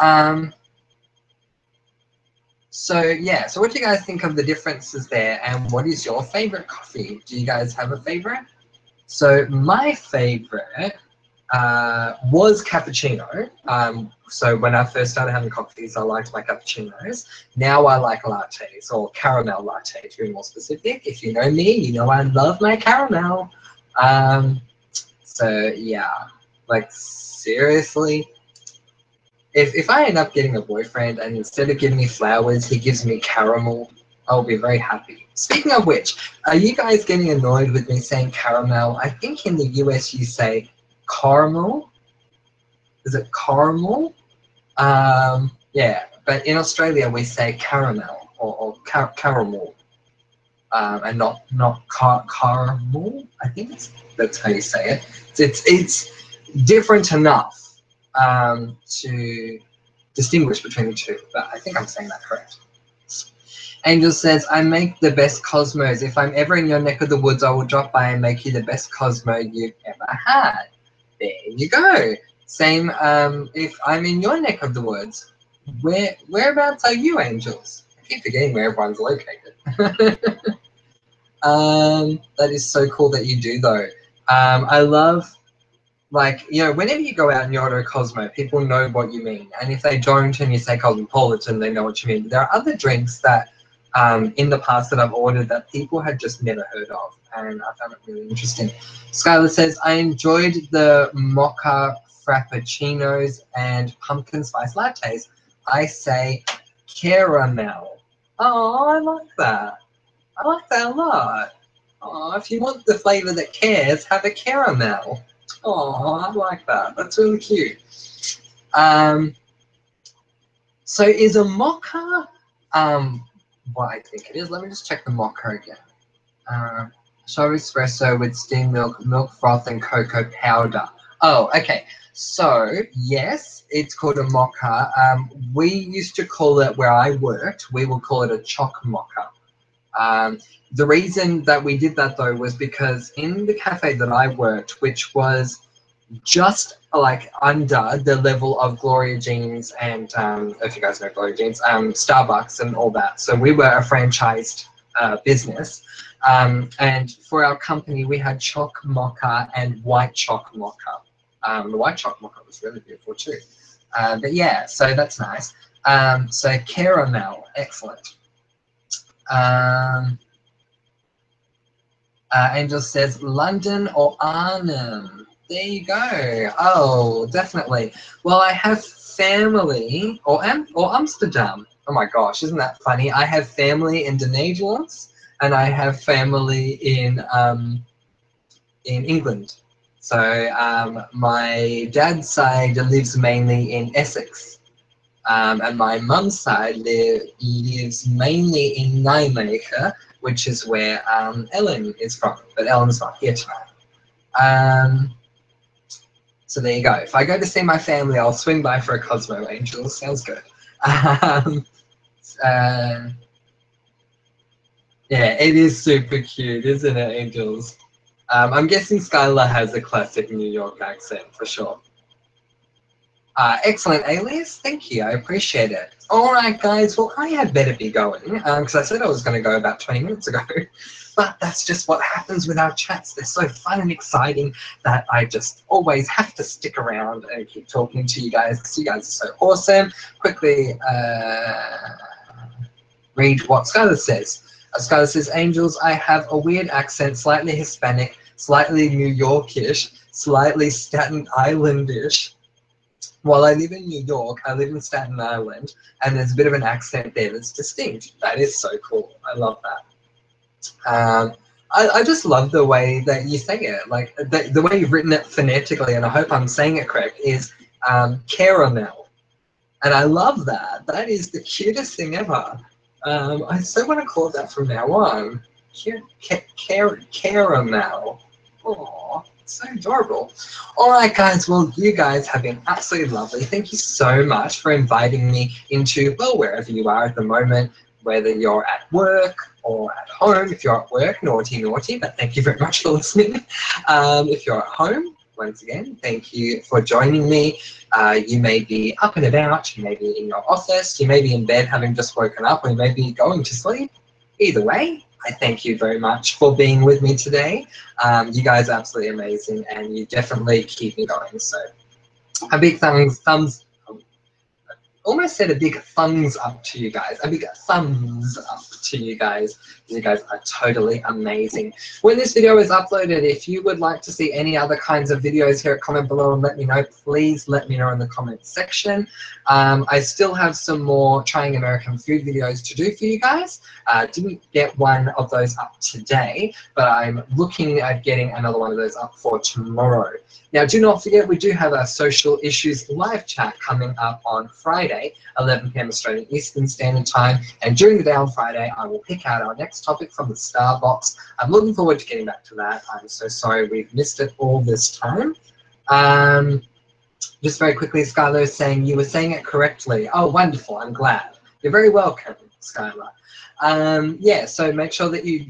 yeah, so what do you guys think of the differences there, and what is your favorite coffee? Do you guys have a favorite? So my favorite was cappuccino. So when I first started having coffees, I liked my cappuccinos. Now I like lattes, or caramel latte to be more specific. If you know me, you know I love my caramel. So yeah, like seriously, if I end up getting a boyfriend and instead of giving me flowers, he gives me caramel, I'll be very happy. Speaking of which, are you guys getting annoyed with me saying caramel? I think in the US you say caramel. Is it caramel? Yeah, but in Australia we say caramel or caramel, and not caramel. I think that's how you say it. It's different enough to distinguish between the two, but I think I'm saying that correct. Angel says, I make the best Cosmos. If I'm ever in your neck of the woods, I will drop by and make you the best Cosmo you've ever had. There you go. Same if I'm in your neck of the woods. Whereabouts are you, Angels? I keep forgetting where everyone's located. That is so cool that you do, though. I love, like, you know, whenever you go out and you order a Cosmo, people know what you mean. And if they don't and you say Cosmopolitan, they know what you mean. There are other drinks that in the past that I've ordered that people had just never heard of, and I found it really interesting. Skylar says, I enjoyed the mocha frappuccinos and pumpkin spice lattes. I say caramel. Oh, I like that. I like that a lot. Oh, if you want the flavor that cares, have a caramel. Oh, I like that. That's really cute. So is a mocha what I think it is? Let me just check the mocha again. Short espresso with steamed milk, milk froth, and cocoa powder. Oh, okay. So yes, it's called a mocha. We used to call it, where I worked, we would call it a choc mocha. The reason that we did that though was because in the cafe that I worked, which was just like under the level of Gloria Jeans and if you guys know Gloria Jeans, Starbucks and all that. So we were a franchised business, and for our company we had choc mocha and white choc mocha. The white choc mocha was really beautiful too. But yeah, so that's nice. So caramel, excellent. Angel says London or Arnhem. There you go. Oh, definitely. Well, I have family, or Amsterdam. Oh my gosh, isn't that funny? I have family in the Netherlands, and I have family in England. So my dad's side lives mainly in Essex, and my mum's side lives mainly in Nijmegen, which is where Ellen is from. But Ellen's not here tonight. So there you go. If I go to see my family, I'll swing by for a Cosmo, Angel. Sounds good. Yeah, it is super cute, isn't it, Angels? I'm guessing Skylar has a classic New York accent for sure. Excellent alias. Thank you. I appreciate it. All right, guys. Well, I had better be going because I said I was going to go about 20 minutes ago. But that's just what happens with our chats. They're so fun and exciting that I just always have to stick around and keep talking to you guys because you guys are so awesome. Quickly read what Skylar says. Skylar says, Angels, I have a weird accent, slightly Hispanic, slightly New Yorkish, slightly Staten Islandish. While I live in New York, I live in Staten Island, and there's a bit of an accent there that's distinct. That is so cool. I love that. I just love the way that you say it. Like, the way you've written it phonetically, and I hope I'm saying it correct, is caramel. And I love that. That is the cutest thing ever. I so want to call it that from now on. Caramel. Aww. So adorable. All right, guys. Well, you guys have been absolutely lovely. Thank you so much for inviting me into, well, wherever you are at the moment, whether you're at work or at home. If you're at work, naughty, but thank you very much for listening. If you're at home, once again, thank you for joining me. You may be up and about, you may be in your office, you may be in bed having just woken up, or you may be going to sleep. Either way, I thank you very much for being with me today. You guys are absolutely amazing, and you definitely keep me going. So a big almost said a big thumbs up to you guys. A big thumbs up to you guys. You guys are totally amazing. When this video is uploaded, if you would like to see any other kinds of videos here, comment below and let me know. Please let me know in the comment section. I still have some more trying American food videos to do for you guys. Didn't get one of those up today, but I'm looking at getting another one of those up for tomorrow. Now, do not forget, we do have our social issues live chat coming up on Friday, 11 p.m. Australian Eastern Standard Time. And during the day on Friday, I will pick out our next topic from the star box. I'm looking forward to getting back to that. I'm so sorry we've missed it all this time. Just very quickly, Skylar is saying you were saying it correctly. Oh, wonderful. I'm glad. You're very welcome, Skylar. Yeah, so make sure that you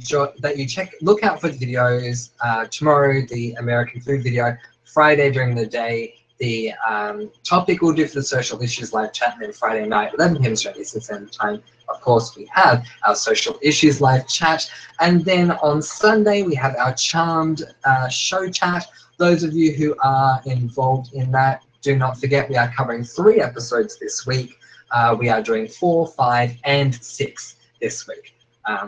look out for the videos. Tomorrow, the American food video. Friday during the day, the topic we'll do for the social issues live chat, and then Friday night, 11 p.m. Australian Standard Time, of course, we have our social issues live chat. And then on Sunday, we have our charmed show chat. Those of you who are involved in that, do not forget we are covering 3 episodes this week. We are doing 4, 5, and 6 this week.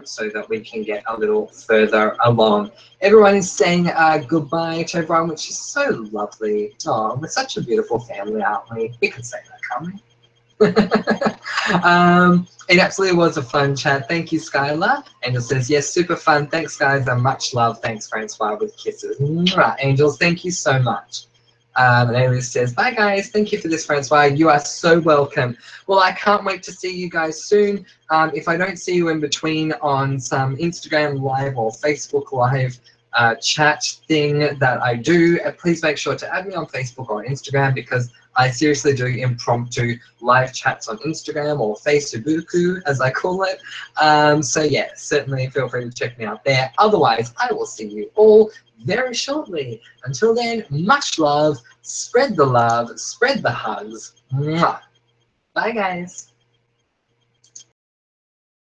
So that we can get a little further along. Everyone is saying goodbye to everyone, which is so lovely. Oh, we're such a beautiful family, aren't we? We can say that, can't we? It absolutely was a fun chat. Thank you, Skylar. Angel says, yes, super fun. Thanks, guys, and much love. Thanks, Francois, with kisses. Mwah. Angels, thank you so much. And Alias says, bye guys, thank you for this, Francois. You are so welcome. Well, I can't wait to see you guys soon. If I don't see you in between on some Instagram live or Facebook live chat thing that I do, please make sure to add me on Facebook or Instagram, because I seriously do impromptu live chats on Instagram, or Facebooku as I call it. So yeah, certainly feel free to check me out there. Otherwise, I will see you all very shortly. Until then, much love, spread the hugs. Mwah. Bye guys.